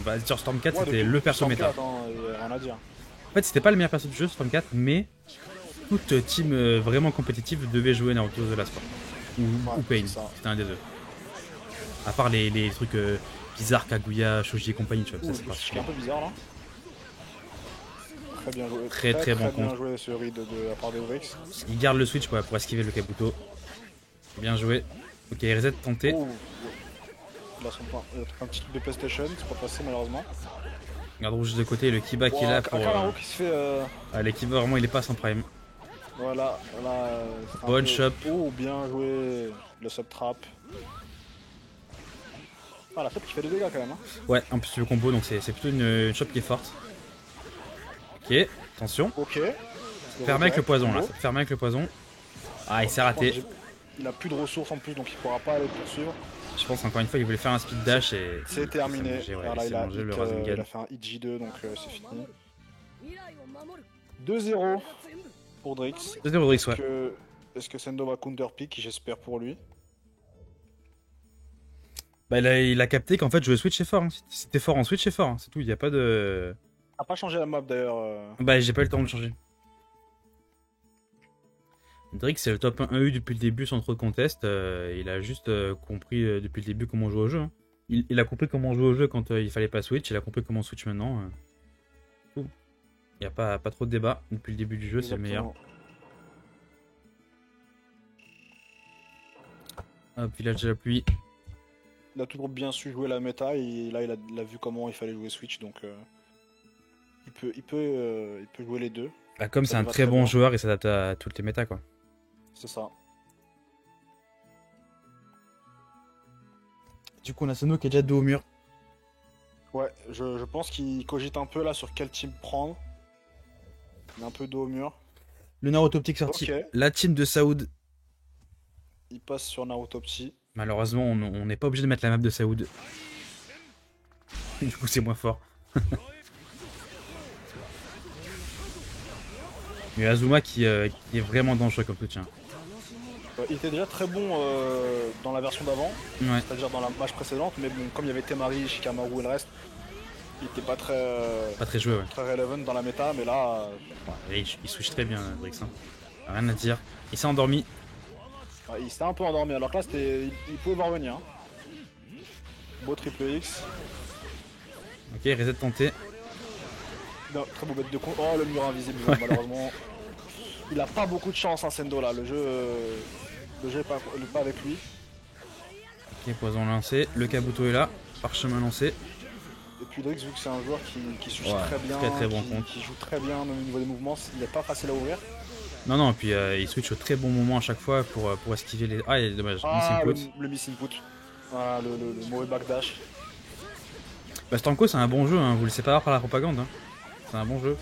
bah, sur Storm 4, Ouais, c'était depuis le perso Storm méta. 4, hein, il y a rien à dire. En fait, c'était pas le meilleur perso du jeu, Storm 4, mais toute team vraiment compétitive devait jouer Naruto The Last. Quoi. Ou Pain, c'est ça. c'était un des deux. À part les trucs bizarres, Kaguya, Shoji et compagnie, tu vois, ça c'est C'est un particulier. peu bizarre là. Très bien joué. Très bon bien contre. joué ce read de la part de Drix. Il garde le switch quoi, pour esquiver le Kabuto. Bien joué. Ok, reset tenté. Oh, il a un petit truc de PlayStation, c'est pas passé malheureusement. Garde rouge de côté, le Kiba qui est là pour. Kamaru qui se fait. Le Kiba vraiment il est pas sans prime. Voilà, c'est un Bonne peu- shop. Oh, bien joué le sub trap. Ah, la shop qui fait des dégâts quand même. Hein. Ouais, en plus le combo donc c'est plutôt une shop qui est forte. Ok, attention. Ok. Fermé avec le poison là, combo. fermé avec le poison. Ah il s'est raté. Il a plus de ressources en plus donc il pourra pas aller poursuivre. Je pense encore une fois il voulait faire un speed dash et. C'est terminé. Il s'est mangé, ouais, Voilà, il s'est mangé le il Rasengan. a fait un hit J2 donc c'est fini. 2-0 pour Drix. 2-0 Drix, ouais. Est-ce que Sendo va counter pick? J'espère pour lui. Bah il a capté qu'en fait jouer Switch c'est fort. Hein. Si t'es fort en Switch c'est fort, hein. C'est tout, il n'y a pas de. A pas changé la map d'ailleurs. Bah j'ai pas eu le temps de changer. Drix c'est le top 1 EU depuis le début sans trop de contest. Il a juste compris depuis le début comment jouer au jeu. Hein. Il a compris comment jouer au jeu quand il fallait pas Switch. Il a compris comment Switch maintenant. Il n'y a pas trop de débat. Depuis le début du jeu c'est le meilleur. Hop, village de la pluie. Il a toujours bien su jouer la méta et là il a vu comment il fallait jouer Switch donc il peut jouer les deux. Bah, comme Ça c'est un lui va très très bon bien. joueur et s'adapte à toutes les méta quoi. C'est ça. Du coup on a Sono qui est déjà dos au mur. Ouais, je pense qu'il cogite un peu là sur quel team prendre. Il est un peu dos au mur. Le Naruto Optique sorti. Ok. La team de Saoud. Il passe sur Naruto Psy. Malheureusement, on n'est pas obligé de mettre la map de Saoud. Du coup, c'est moins fort. Mais Azuma qui est vraiment dangereux comme soutien. Il était déjà très bon dans la version d'avant, Ouais. c'est-à-dire dans la match précédente, mais bon, comme il y avait Temari, Shikamaru et le reste, il était pas Pas très joué, ouais. très relevant dans la méta, mais là, Et il switch très bien, Drix. Hein. Rien à dire. Il s'est endormi. il s'était un peu endormi, alors que là, il pouvait voir venir. Hein. Beau triple X. Ok, reset tenté. Non, très beau bête de con. Oh, le mur invisible, malheureusement. Il a pas beaucoup de chance, hein, Sendo, là. Le jeu Le jet est pas avec lui. Ok, poison lancé. Le Kabuto est là. Parchemin lancé. Et puis Drix, vu que c'est un joueur qui switch Ouais, très bien, très bon compte. qui joue très bien au niveau des mouvements, il n'est pas facile à ouvrir. Non, non, et puis il switch au très bon moment à chaque fois pour esquiver les. Ah, il est dommage. Ah, Miss input. le miss input. Voilà, le mauvais backdash. Bah, Stanko, c'est un bon jeu, hein. Vous le laissez pas avoir par la propagande. Hein. C'est un bon jeu.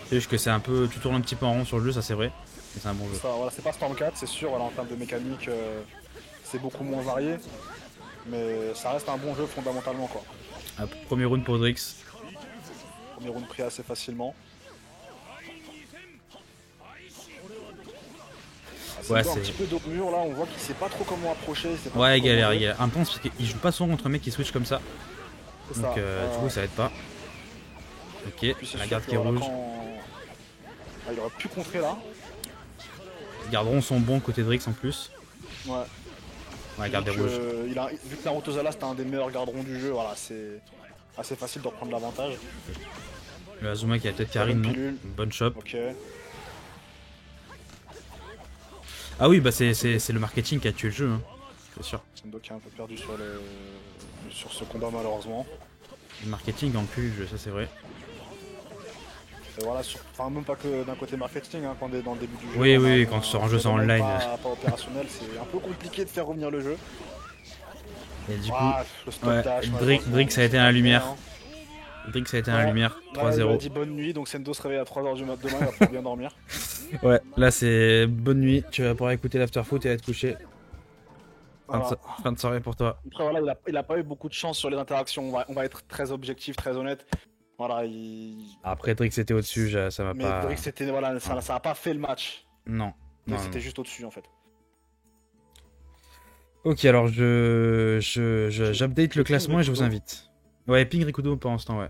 C'est juste que c'est un peu. Tu tournes un petit peu en rond sur le jeu, ça c'est vrai. Mais c'est un bon jeu. Ça, voilà, c'est pas Storm 4, c'est sûr, voilà, en termes de mécanique, c'est beaucoup moins varié. Mais ça reste un bon jeu fondamentalement, quoi. Premier round pour Drix. Premier round pris assez facilement. Ouais, Un c'est. petit peu d'eau mur là, on voit qu'il sait pas trop comment approcher. Ouais, il galère, il galère. Intense parce qu'il joue pas souvent contre un mec qui switch comme ça. C'est Donc, ça. du coup, ça aide pas. Ok, la garde qui est rouge. Ah, il aurait pu contrer là. Les garderons sont bons côté Drix en plus. Ouais. Ouais, garde des Vu rouges. que Naruto Zala c'était un des meilleurs garderons du jeu, voilà, c'est assez facile de reprendre l'avantage. Le Azuma qui a peut-être Karine, non. Pilule. Bonne shop. Ok. Ah oui, bah c'est le marketing qui a tué le jeu, hein. C'est sûr. Sendo qui est un peu perdu sur ce combat malheureusement. Le marketing en plus, ça c'est vrai. Et voilà, enfin même pas que d'un côté marketing, hein, quand on est dans le début du jeu. Oui, oui, quand tu sors un jeu sans online. Pas opérationnel, c'est un peu compliqué de faire revenir le jeu. Et du coup, le stop dash, Drix a été à la lumière. Hein. Drix a été à la lumière, 3-0. Il a dit bonne nuit, donc Sendo se réveille à 3h du matin demain, il va pouvoir bien dormir. Ouais, là c'est bonne nuit, tu vas pouvoir écouter l'afterfoot et être couché. Voilà. Fin de soirée pour toi. Après voilà, il a pas eu beaucoup de chance sur les interactions, on va être très objectif, très honnête. Voilà, Après Drix était au-dessus, ça m'a pas... Mais Drix c'était, voilà, ça a pas fait le match. Non. C'était juste au-dessus en fait. Ok, alors j'update le classement et je vous invite. Ouais, ping Rikudo pendant ce temps, ouais.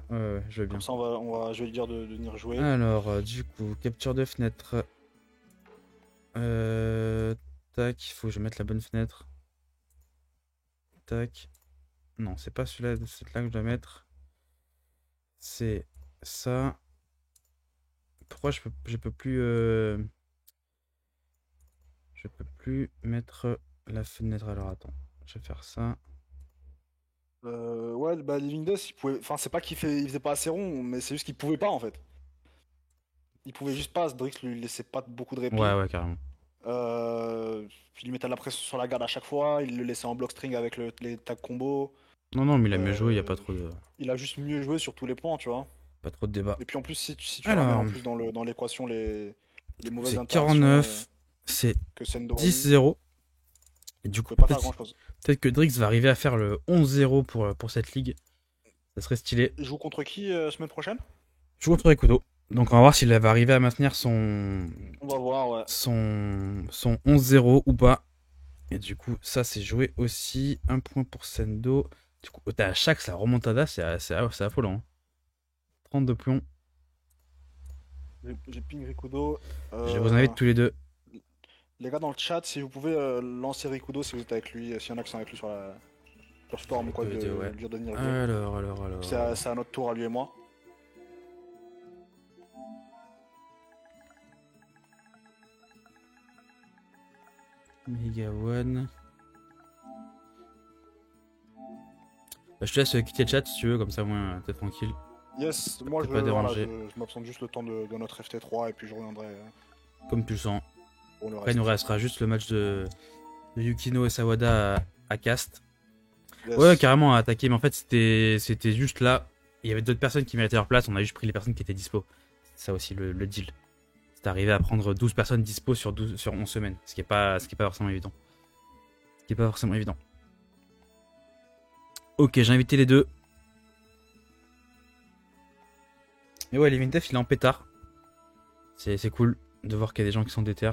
Je veux bien. Comme ça, je vais lui dire de venir jouer. Alors, du coup, capture de fenêtre. Tac, il faut que je mette la bonne fenêtre. Tac. Non, c'est pas celui-là, c'est là que je dois mettre. C'est ça. Pourquoi je peux plus... Je peux plus mettre la fenêtre. Alors, attends. Je vais faire ça. Ouais, bah Living Death, il pouvait. Enfin, c'est pas qu'il faisait pas assez rond, mais c'est juste qu'il pouvait pas en fait. Il pouvait juste pas, Drix lui laissait pas beaucoup de répit. Ouais, carrément. Il lui mettait de la pression sur la garde à chaque fois, il le laissait en block string avec les tags combo. Non, mais il a mieux joué, il n'y a pas trop de... Il a juste mieux joué sur tous les points, tu vois. Pas trop de débat. Et puis en plus, si tu Alors, ramènes en plus dans l'équation les mauvaises c'est interactions 49, c'est que Sendo a eu, 10-0. Et du coup, pas faire grand chose. peut-être que Drix va arriver à faire le 11-0 pour cette ligue. Ça serait stylé. Il joue contre qui semaine prochaine? Je joue contre Rikudo. Donc on va voir s'il va arriver à maintenir son... On va voir, ouais. son 11-0 ou pas. Et du coup, ça c'est joué aussi. Un point pour Sendo. Du coup, à chaque la remontada, c'est affolant. Hein. 32 plombs. J'ai ping Rikudo. Je vous invite tous les deux. Les gars dans le chat, si vous pouvez lancer Rikudo si vous êtes avec lui, s'il y en a qui sont avec lui sur Storm ou quoi, de lui dire de venir jouer. Alors. C'est à notre tour à lui et moi. Mega One. Bah, je te laisse quitter le chat si tu veux, comme ça, moi, t'es tranquille. Yes, moi je m'absente juste le temps de notre FT3 et puis je reviendrai. Comme tu le sens. Pour le Après, il nous restera juste le match de Yukino et Sawada à cast. Yes. Ouais, carrément à attaquer, mais en fait, c'était juste là. Il y avait d'autres personnes qui méritaient leur place, on a juste pris les personnes qui étaient dispo. C'est ça aussi le deal. C'est arrivé à prendre 12 personnes dispo sur 11 semaines, ce qui est pas forcément évident. Ok, j'ai invité les deux. Et ouais, Living Death, il est en pétard. C'est cool de voir qu'il y a des gens qui sont déter.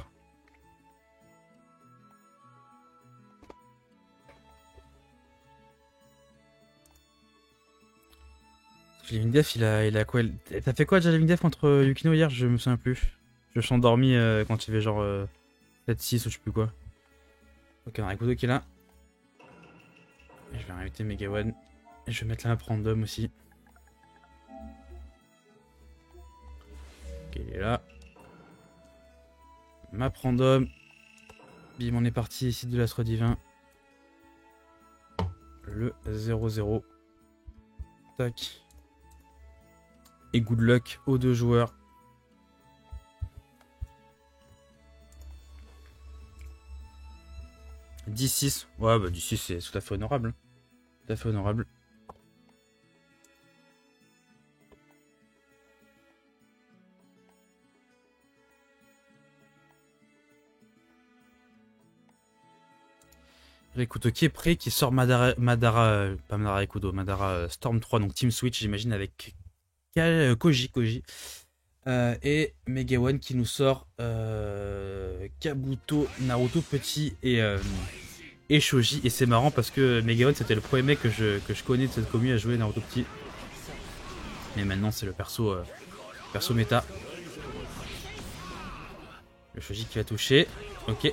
Living Death, il a quoi? T'as fait quoi déjà Living Death contre Yukino hier? Je me souviens plus. Je me suis endormi quand il y avait genre 7-6 ou je sais plus quoi. Ok, on a Rikudo qui est là. Et je vais inviter Mega One. Et je vais mettre la map random aussi. Ok, il est là. Map random. Bim, on est parti ici de l'Astre Divin. Le 0-0. Tac. Et good luck aux deux joueurs. « 10-6. Ouais, bah 10-6, c'est tout à fait honorable. Tout à fait honorable. Rikudo qui est prêt, qui sort Madara, pas Madara Rikudo, Madara Storm 3, donc Team Switch, j'imagine, avec Koji. Et Megawan qui nous sort Kabuto, Naruto petit et Shoji. Et c'est marrant parce que Megawan c'était le premier mec que je connais de cette commune à jouer Naruto petit. Mais maintenant c'est le perso méta. Le Shoji qui va toucher. Ok.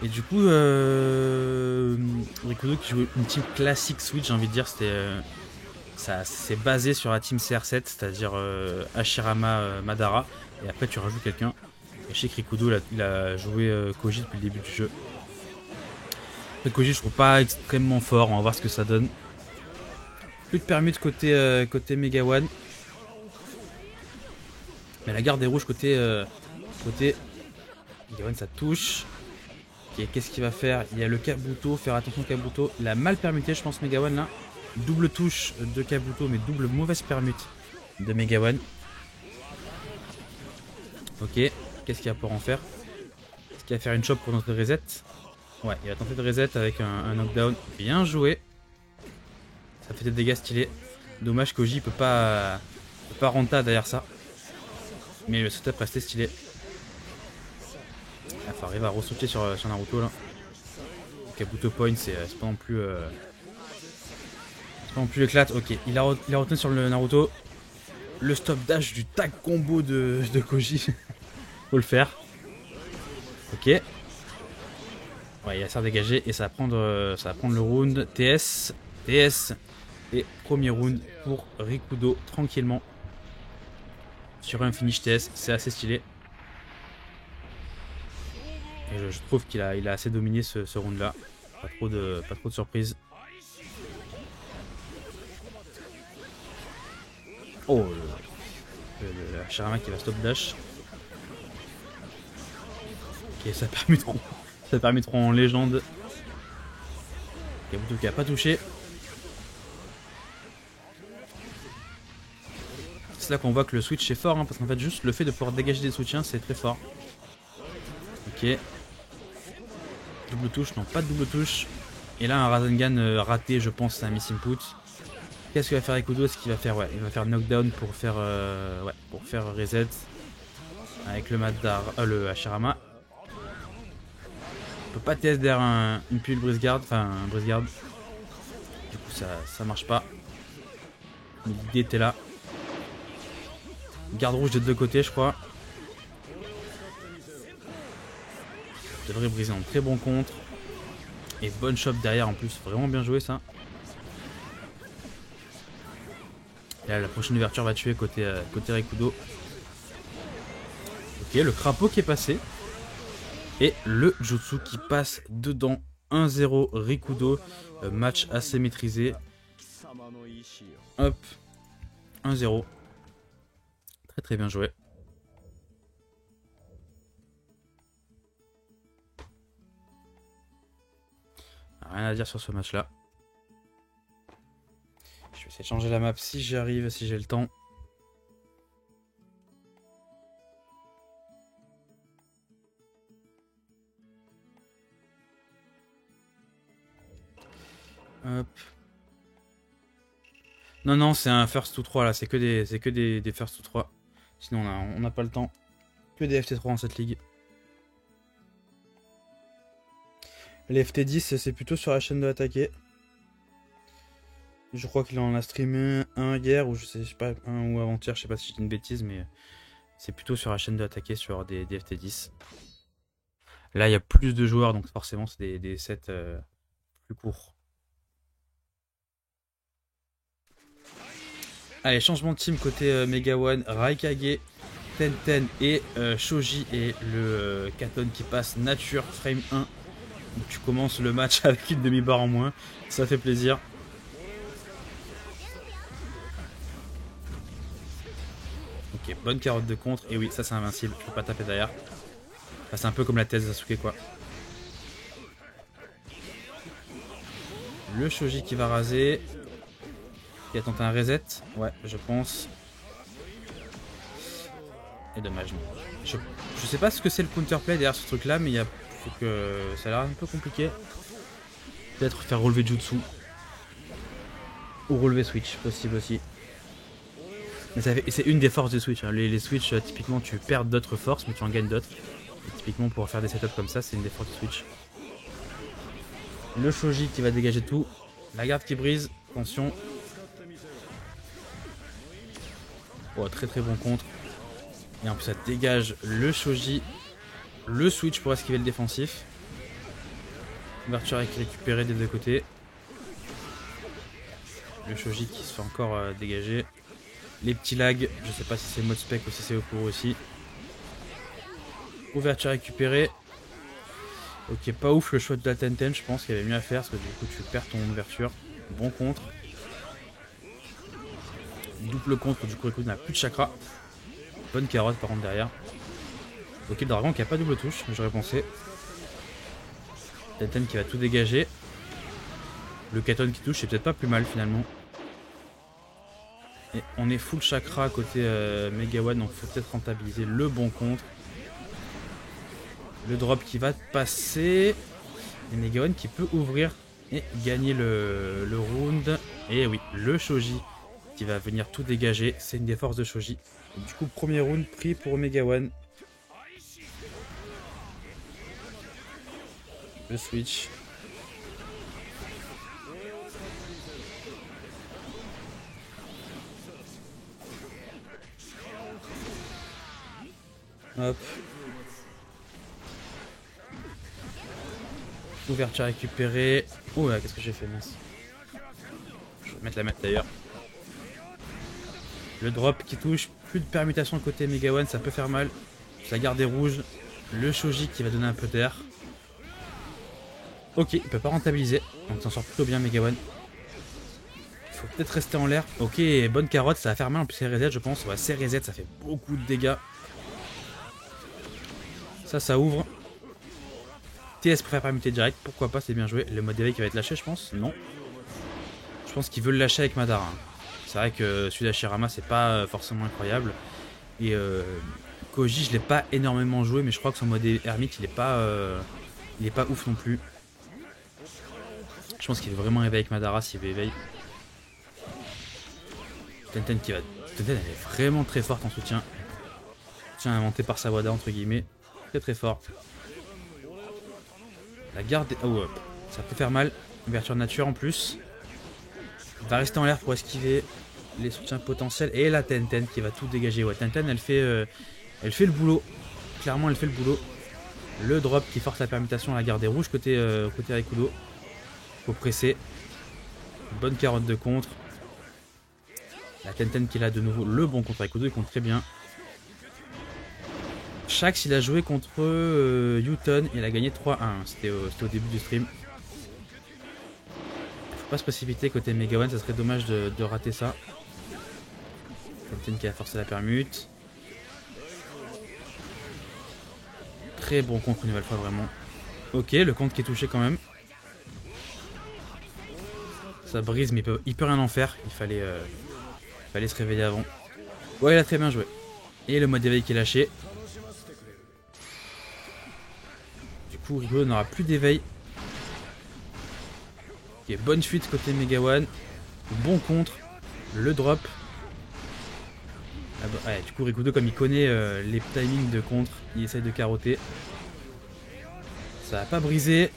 Et du coup, Rikudo qui joue une team classique Switch, j'ai envie de dire, c'est basé sur la team CR7, c'est-à-dire Hashirama, Madara, et après tu rajoutes quelqu'un. Et je sais que Rikudo il a joué Koji depuis le début du jeu. Le Koji je trouve pas extrêmement fort, on va voir ce que ça donne. Plus de permute côté Megawan. Mais la garde est rouge côté Megawan, ça touche. Okay, qu'est-ce qu'il va faire? Il y a le Kabuto, faire attention au Kabuto. Il a mal permuté, je pense, Megawan là. Double touche de Kabuto, mais double mauvaise permute de Megawan. Ok, qu'est-ce qu'il va pouvoir en faire? Est-ce qu'il va faire une chop pour notre reset? Ouais, il va tenter de reset avec un knockdown. Bien joué. Ça fait des dégâts stylés. Dommage qu'Oji peut pas renta derrière ça. Mais le setup restait stylé. Il faut arriver à ressauter sur Naruto là. Kabuto point, c'est pas non plus. C'est pas non plus l'éclate. Ok, il a retenu sur le Naruto. Le stop dash du tag combo de Koji. Faut le faire. Ok. Ouais, il va se faire dégager et ça va prendre le round. TS. Et premier round pour Rikudo tranquillement. Sur un finish TS, c'est assez stylé. Et je trouve qu'il a assez dominé ce round là. Pas trop de surprises. Oh, le Hashirama qui va stop dash. Ok, ça permettra en légende. Kabuto qui a pas touché. C'est là qu'on voit que le switch est fort, hein, parce qu'en fait juste le fait de pouvoir dégager des soutiens c'est très fort. Ok. Double touche, non pas de double touche. Et là un Rasengan raté, je pense c'est un miss input. Qu'est-ce qu'il va faire Rikudo? Est-ce qu'il va faire, ouais, il va faire knockdown pour faire reset avec le Madara, le Hashirama. On peut pas TS derrière une pile brise garde, enfin un brise garde. Du coup ça marche pas. L'idée était là. Garde rouge des deux côtés je crois. Devrait briser en très bon contre. Et bonne chop derrière en plus, vraiment bien joué ça. Et là, la prochaine ouverture va tuer côté Rikudo. Ok, le crapaud qui est passé. Et le jutsu qui passe dedans. 1-0 Rikudo. Match assez maîtrisé. Hop. 1-0. Très très bien joué. Rien à dire sur ce match là. Je vais essayer de changer la map si j'y arrive, si j'ai le temps. Hop. Non, c'est un first to 3 là, c'est que des first to 3. Sinon on n'a pas le temps. Que des FT3 dans cette ligue. Les FT10 c'est plutôt sur la chaîne de l'attaqué. Je crois qu'il en a streamé un hier ou je sais pas, un ou avant-hier, je sais pas si je dis une bêtise, mais c'est plutôt sur la chaîne de l'attaqué sur des FT10. Là il y a plus de joueurs donc forcément c'est des sets plus courts. Allez, changement de team côté Megawan, Raikage Tenten et Shoji et le Katon qui passe nature frame 1. Donc tu commences le match avec une demi-barre en moins. Ça fait plaisir. Ok, bonne carotte de contre. Et oui, ça c'est invincible. Je peux pas taper derrière. Enfin, c'est un peu comme la thèse de Sasuke quoi. Le Shoji qui va raser. Il a tenté un reset. Ouais, je pense. Et dommage. Je sais pas ce que c'est le counterplay derrière ce truc là, mais il y a. Faut que. Ça a l'air un peu compliqué. Peut-être faire relever Jutsu. Ou relever Switch, possible aussi. Mais c'est une des forces des Switch. Hein. Les Switch, typiquement, tu perds d'autres forces, mais tu en gagnes d'autres. Typiquement, pour faire des setups comme ça, c'est une des forces des Switch. Le Shoji qui va dégager tout. La garde qui brise. Attention. Oh, très très bon contre. Et en plus, ça dégage le Shoji. Le Switch pour esquiver le défensif. Ouverture avec récupéré des deux côtés. Le Shoji qui se fait encore dégager. Les petits lags, je sais pas si c'est mode spec ou si c'est au cours aussi. Ouverture récupérée. Ok, pas ouf le choix de la Tenten, je pense qu'il y avait mieux à faire parce que du coup tu perds ton ouverture. Bon contre. Double contre, du coup Rikudo n'a plus de chakra. Bonne carotte par contre derrière. Ok, le dragon qui a pas double touche, j'aurais pensé. Tenten qui va tout dégager. Le Katon qui touche, c'est peut-être pas plus mal finalement. Et on est full chakra côté Megawan, donc il faut peut-être rentabiliser le bon contre. Le drop qui va passer. Et Megawan qui peut ouvrir et gagner le round. Et oui, le Shoji qui va venir tout dégager. C'est une des forces de Shoji. Et du coup, premier round pris pour Megawan. Le switch. Hop. Ouverture récupérée. Oh là, qu'est-ce que j'ai fait, mince. Je vais mettre la map d'ailleurs. Le drop qui touche. Plus de permutation côté Megawan, ça peut faire mal. La garde est rouge. Le Shoji qui va donner un peu d'air. Ok, il peut pas rentabiliser. Donc s'en sort plutôt bien Megawan. Il faut peut-être rester en l'air. Ok, bonne carotte, ça va faire mal. En plus c'est reset je pense. Ouais, c'est reset, ça fait beaucoup de dégâts. Ça ouvre. TS pour faire permuter direct, pourquoi pas, c'est bien joué. Le mode éveil qui va être lâché je pense. Non. Je pense qu'ils veulent lâcher avec Madara. C'est vrai que celui d'Hashirama c'est pas forcément incroyable. Et Koji je l'ai pas énormément joué, mais je crois que son mode ermite il est pas ouf non plus. Je pense qu'il veut vraiment éveiller avec Madara s'il veut éveiller. Tenten qui va. Tenten elle est vraiment très forte en soutien. Soutien inventé par Sawada entre guillemets. Très très fort. La garde est... Oh, ça peut faire mal. Ouverture nature en plus. Il va rester en l'air pour esquiver les soutiens potentiels. Et la Tenten qui va tout dégager. Ouais, Tenten elle fait le boulot. Clairement elle fait le boulot. Le drop qui force la permutation. La garde est rouge côté Rikudo. Faut presser. Bonne carotte de contre. La Tenten qui a de nouveau le bon contre Rikudo. Il compte très bien. Shax il a joué contre Newton. Il a gagné 3-1. C'était au début du stream. Faut pas se précipiter côté Megawan. Ça serait dommage de rater ça. Tenten qui a forcé la permute. Très bon contre une nouvelle fois vraiment. Ok, le contre qui est touché quand même. Ça brise mais il peut rien en faire. Il fallait se réveiller avant. Ouais il a très bien joué. Et le mode éveil qui est lâché. Du coup Rikudo n'aura plus d'éveil. Ok, bonne fuite côté Megawan. Bon contre. Le drop. Ah bah, ouais, du coup Rikudo comme il connaît les timings de contre, il essaye de carotter. Ça va pas briser.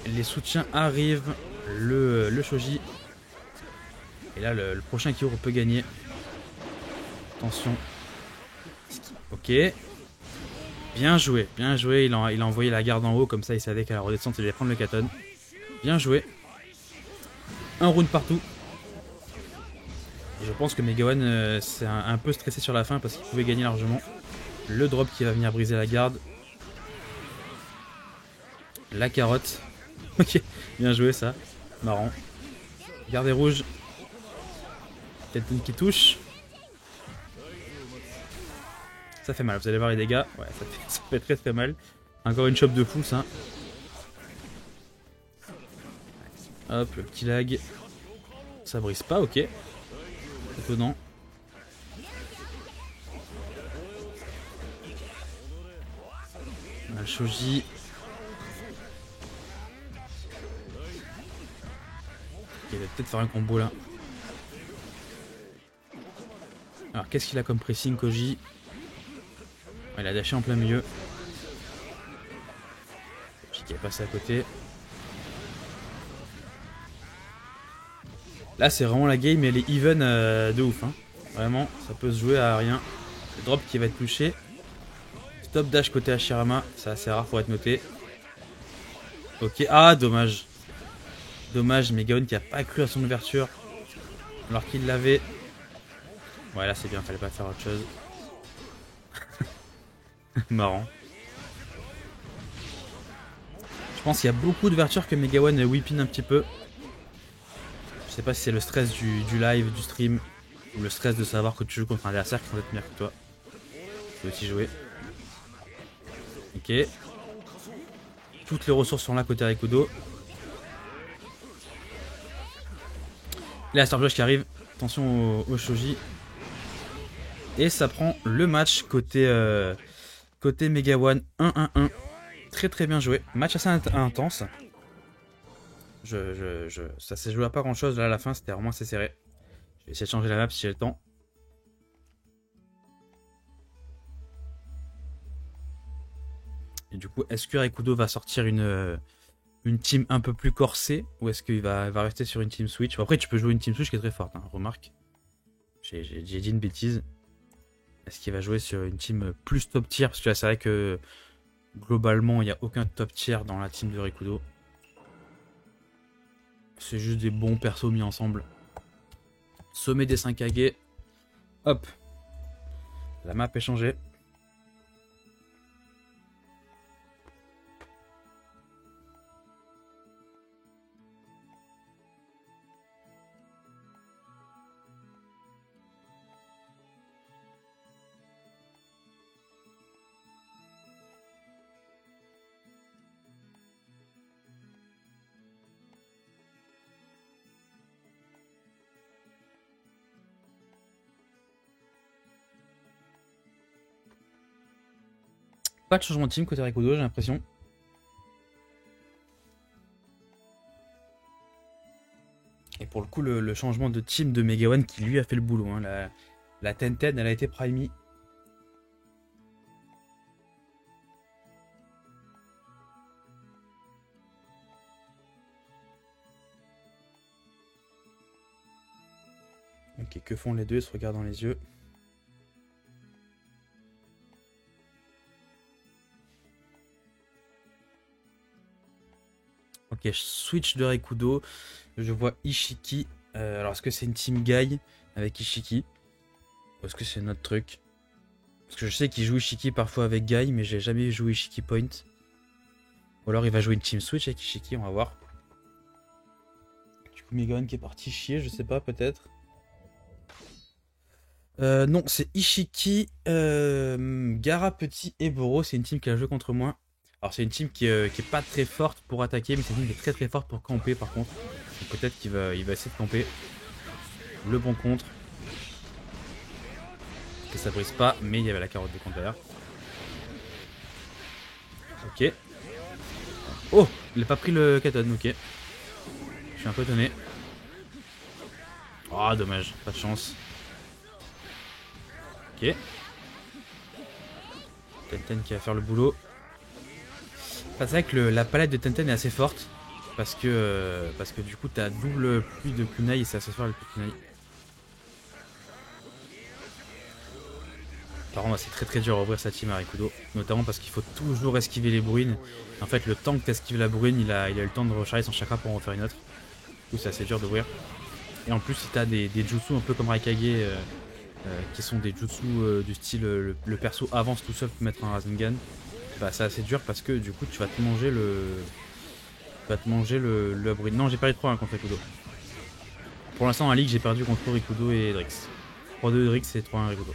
Les soutiens arrivent. Le Shoji. Et là le prochain qui ouvre peut gagner. Attention. Ok. Bien joué, bien joué. Il a envoyé la garde en haut, comme ça il savait qu'à la redescente il allait prendre le Katon. Bien joué. Un round partout. Et je pense que Megawan s'est un peu stressé sur la fin parce qu'il pouvait gagner largement. Le drop qui va venir briser la garde. La carotte. Ok, bien joué ça. Marrant. Garde rouge. Tenten qui touche. Ça fait mal, vous allez voir les dégâts. Ouais, ça fait très très mal. Encore une chope de fou ça. Hop, le petit lag. Ça brise pas, ok. Étonnant. On a le shoji. Il va peut-être faire un combo là. Alors qu'est-ce qu'il a comme pressing Koji? Il a dashé en plein milieu. Qui est passé à côté. Là c'est vraiment la game, elle est even de ouf. Hein. Vraiment, ça peut se jouer à rien. Le drop qui va être touché. Stop dash côté Hashirama, c'est assez rare pour être noté. Ok, ah dommage. Dommage, Megawan qui a pas cru à son ouverture. Alors qu'il l'avait. Ouais là c'est bien, fallait pas faire autre chose. Marrant. Je pense qu'il y a beaucoup d'ouvertures que Megawan whippin un petit peu. Je sais pas si c'est le stress du live, du stream, ou le stress de savoir que tu joues contre un adversaire qui va être meilleur que toi. Tu peux aussi jouer. Ok. Toutes les ressources sont là côté Rikudo. Là, la Star Flash qui arrive. Attention au shoji. Et ça prend le match côté Megawan 1-1-1. Très très bien joué. Match assez intense. Ça s'est joué à pas grand chose là à la fin, c'était vraiment assez serré. Je vais essayer de changer la map si j'ai le temps. Et du coup, est-ce que Rikudo va sortir une team un peu plus corsée ou est-ce qu'il va rester sur une team switch? Après, tu peux jouer une team switch qui est très forte, hein, remarque. J'ai dit une bêtise. Est-ce qu'il va jouer sur une team plus top tier? Parce que là, c'est vrai que globalement, il n'y a aucun top tier dans la team de Rikudo. C'est juste des bons persos mis ensemble. Sommet des 5 Kage. Hop. La map est changée. Pas de changement de team côté Rikudo, j'ai l'impression. Et pour le coup, le changement de team de Megawan qui lui a fait le boulot. Hein. La Tenten, elle a été primée. Ok, que font les deux? Ils se regardent dans les yeux. Ok, je switch de Rikudo. Je vois Ishiki. Alors, est-ce que c'est une team Guy avec Ishiki? Ou est-ce que c'est notre truc? Parce que je sais qu'il joue Ishiki parfois avec Guy, mais j'ai jamais joué Ishiki Point. Ou alors il va jouer une team switch avec Ishiki, on va voir. Du coup, Megawan qui est parti chier, je sais pas, peut-être. Non, c'est Ishiki, Gara Petit et Boro. C'est une team qui a joué contre moi. Alors c'est une team qui est pas très forte pour attaquer, mais c'est une team qui est très très forte pour camper par contre. Peut-être qu'il va essayer de camper. Le bon contre. Que ça brise pas, mais il y avait la carotte de contre derrière. Ok. Oh, il a pas pris le Katon, ok. Je suis un peu étonné. Oh, dommage, pas de chance. Ok. Tenten qui va faire le boulot. C'est vrai que la palette de Tenten est assez forte. Parce que du coup, t'as double pluie de kunai et c'est assez fort le pluie de kunai. Par contre, c'est très très dur à ouvrir sa team à Rikudo. Notamment parce qu'il faut toujours esquiver les bruines. En fait, le temps que t'esquives la bruine, il a eu le temps de recharger son chakra pour en faire une autre. Du coup, c'est assez dur d'ouvrir. Et en plus, si t'as des jutsu un peu comme Raikage qui sont des jutsu du style le perso avance tout seul pour mettre un Rasengan, bah c'est assez dur parce que du coup tu vas te manger le upgrade. Non, j'ai perdu 3-1 contre Rikudo. Pour l'instant en ligue j'ai perdu contre Rikudo et Drix. 3-2 Drix et 3-1 Rikudo.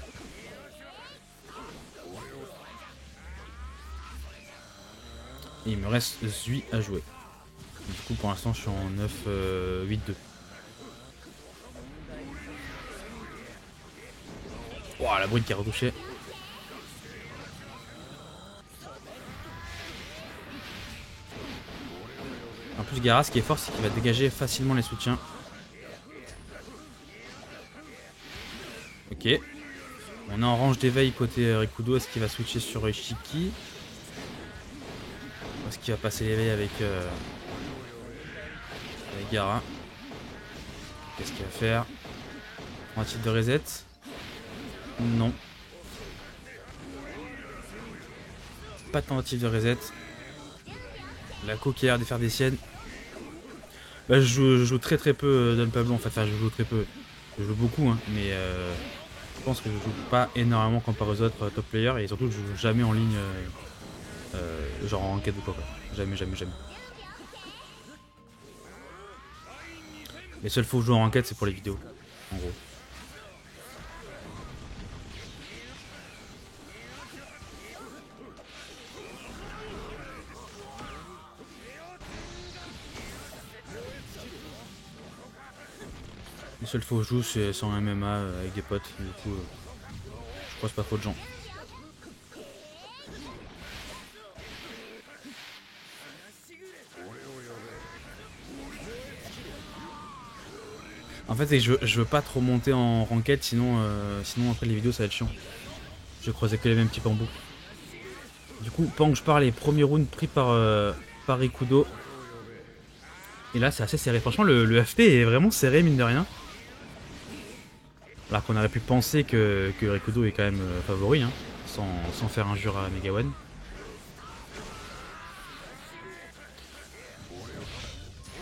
Et il me reste Zui à jouer. Du coup pour l'instant je suis en 9-8-2. Ouah, la bride qui a retouché. En plus Gara, ce qui est fort, c'est qu'il va dégager facilement les soutiens. Ok. On est en range d'éveil côté Rikudo. Est-ce qu'il va switcher sur Ishiki? Est-ce qu'il va passer l'éveil avec Gara? Qu'est-ce qu'il va faire? Un titre de reset? Non. Pas de tentative de reset. La Co qui a l'air de faire des siennes. Bah, je joue très peu Don Pablo en fait. Enfin, je joue très peu. Je joue beaucoup, hein, mais je pense que je joue pas énormément comparé aux autres top players et surtout je joue jamais en ligne, genre en enquête ou quoi. Jamais. Les seules fois où je joue en enquête, c'est pour les vidéos, en gros. Les seules fois où je joue, c'est sans MMA avec des potes. Du coup, je croise pas trop de gens. En fait, je veux pas trop monter en ranked, sinon après les vidéos ça va être chiant. Je croisais que les mêmes types en boucle. Du coup, pendant que je parle, les premiers rounds pris par Rikudo. Et là, c'est assez serré. Franchement, le FP est vraiment serré, mine de rien. Alors qu'on aurait pu penser que Rikudo est quand même favori, hein, sans faire injure à Megawan.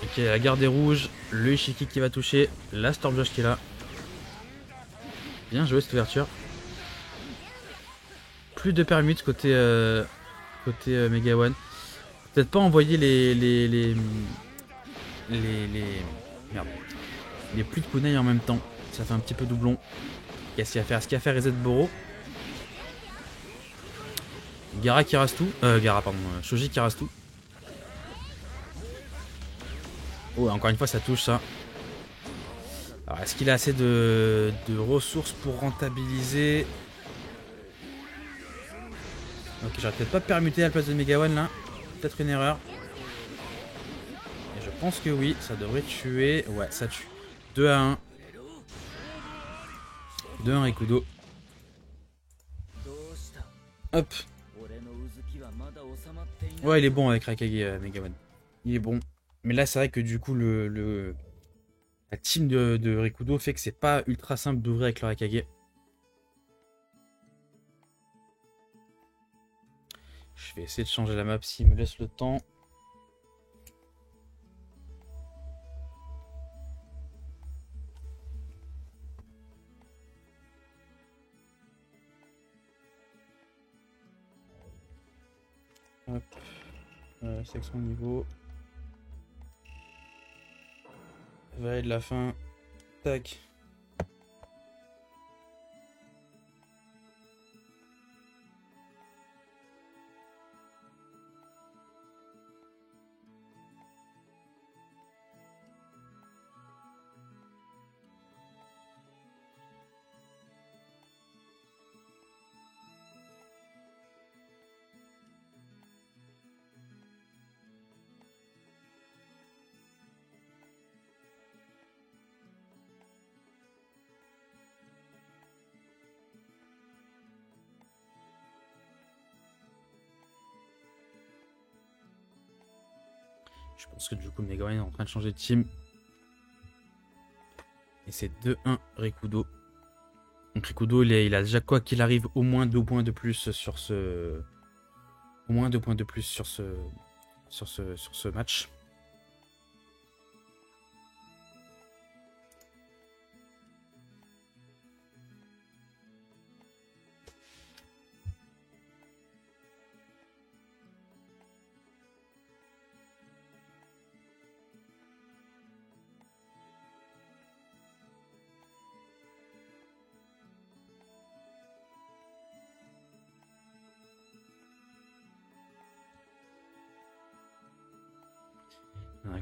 Ok, la garde est rouge, le Ishiki qui va toucher, la Stormjosh qui est là. Bien joué cette ouverture. Plus de permutes côté Megawan. Peut-être pas envoyer merde, les pluies de kunai en même temps. Ça fait un petit peu doublon. Qu'est-ce qu'il va faire? Est-ce qu'il va faire reset Boro? Gara qui rase tout. Shoji qui rase tout. Oh, encore une fois, ça touche ça. Alors, est-ce qu'il a assez de ressources pour rentabiliser? Ok, j'aurais peut-être pas permuté à la place de Megawan là. Peut-être une erreur. Et je pense que oui, ça devrait tuer. Ouais, ça tue. 2-1. 2-1 Rikudo. Hop. Ouais, il est bon avec Raikage Megawan. Il est bon. Mais là, c'est vrai que du coup, la team de Rikudo fait que c'est pas ultra simple d'ouvrir avec le Raikage. Je vais essayer de changer la map s'il me laisse le temps. Hop. Section niveau. Veille de la fin. Tac. Je pense que du coup Megawan est en train de changer de team. Et c'est 2-1 Rikudo. Donc Rikudo il a déjà quoi qu'il arrive au moins 2 points de plus sur ce. Au moins 2 points de plus sur ce match.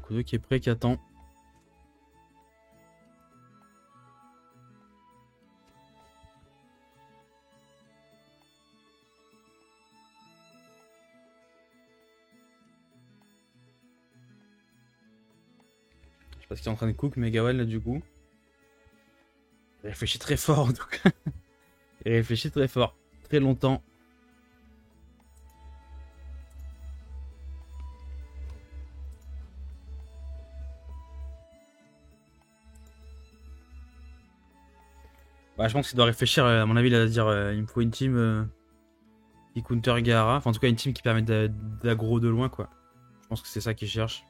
Rikudo qui est prêt, qui attend. Je sais pas ce qu'il est en train de cook, Megawan là du coup. Il réfléchit très fort en tout cas. Il réfléchit très fort, très longtemps. Bah, je pense qu'il doit réfléchir, à mon avis, il va dire il me faut une team qui counter Gaara. Enfin, en tout cas, une team qui permet d'aggro de loin, quoi. Je pense que c'est ça qu'il cherche.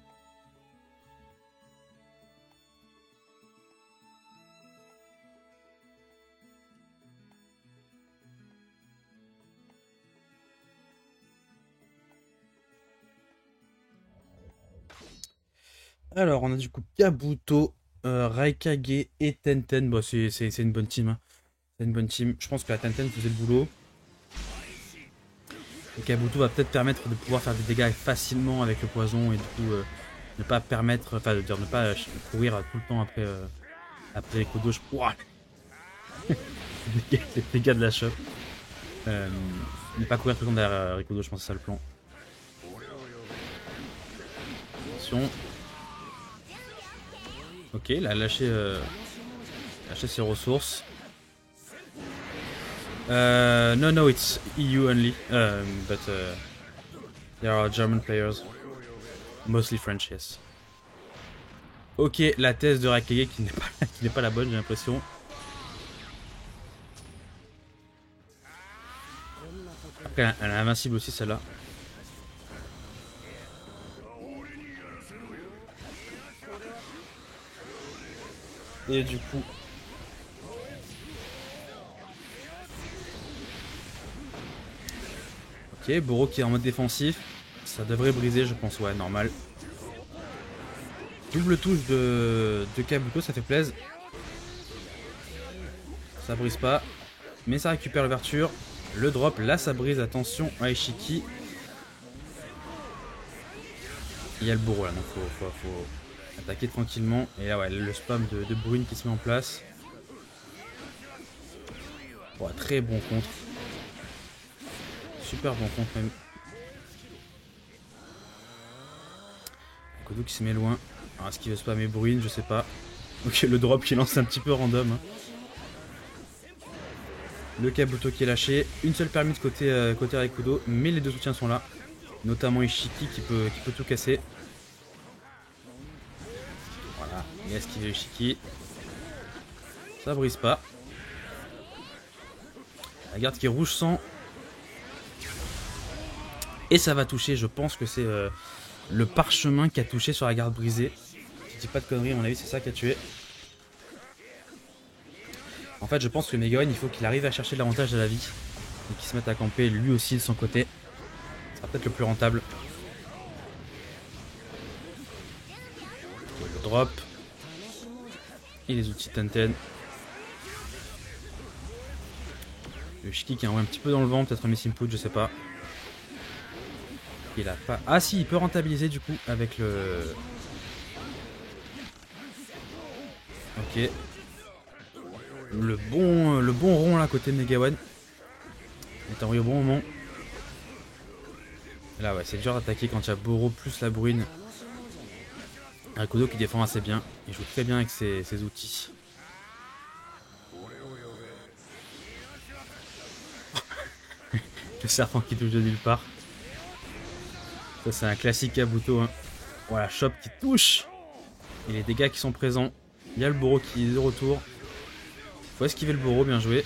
Alors, on a du coup Kabuto, Raikage et Tenten. Bon, c'est une bonne team. Hein. C'est une bonne team. Je pense que la Tenten faisait le boulot. Et Kabuto va peut-être permettre de pouvoir faire des dégâts facilement avec le poison et du coup ne pas permettre, enfin de dire ne pas courir tout le temps après les Kodo. Ouah les dégâts de la shop. Ne pas courir tout le temps derrière Rikudo, je pense que c'est ça le plan. Attention. Ok, il a lâché ses ressources. No, it's EU only, but there are German players, mostly French, yes. Ok, la thèse de Raikage qui n'est pas la bonne, j'ai l'impression. Après, elle est invincible aussi celle-là. Et du coup... Ok, Boro qui est en mode défensif. Ça devrait briser, je pense, ouais, normal. Double touche de Kabuto, ça fait plaisir. Ça brise pas. Mais ça récupère l'ouverture. Le drop, là ça brise, attention à Ishiki. Il y a le Boro là, donc faut attaquer tranquillement. Et là ouais, le spam de Brune qui se met en place. Ouais, très bon contre. Super bon contre même. Kodo qui se met loin. Alors, est-ce qu'il veut spammer Brune? Je sais pas. Ok, le drop qui lance un petit peu random. Hein. Le Kabuto qui est lâché. Une seule permis de côté Rikudo, mais les deux soutiens sont là. Notamment Ishiki qui peut tout casser. Voilà, il a esquivé Ishiki. Ça brise pas. La garde qui est rouge sang. Et ça va toucher, je pense que c'est le parchemin qui a touché sur la garde brisée. Je dis pas de conneries, à mon avis c'est ça qui a tué. En fait je pense que Megawan il faut qu'il arrive à chercher de l'avantage de la vie. Et qu'il se mette à camper lui aussi de son côté. Ça sera peut-être le plus rentable. Le drop. Et les outils Tenten. Le Shiki qui envoie un petit peu dans le vent, peut-être un missing put, je sais pas. Il a pas. Ah si, il peut rentabiliser du coup avec le. Ok. Le bon rond là côté de Megawan. Il est envoyé au bon moment. Là ouais, c'est dur d'attaquer quand il y a Boro plus la bruine. Rikudo qui défend assez bien. Il joue très bien avec ses outils. Le serpent qui touche de nulle part. Ça c'est un classique Kabuto. Hein. Voilà, Chop qui touche. Et les dégâts qui sont présents. Il y a le Boro qui est de retour. Faut esquiver le Boro, bien joué.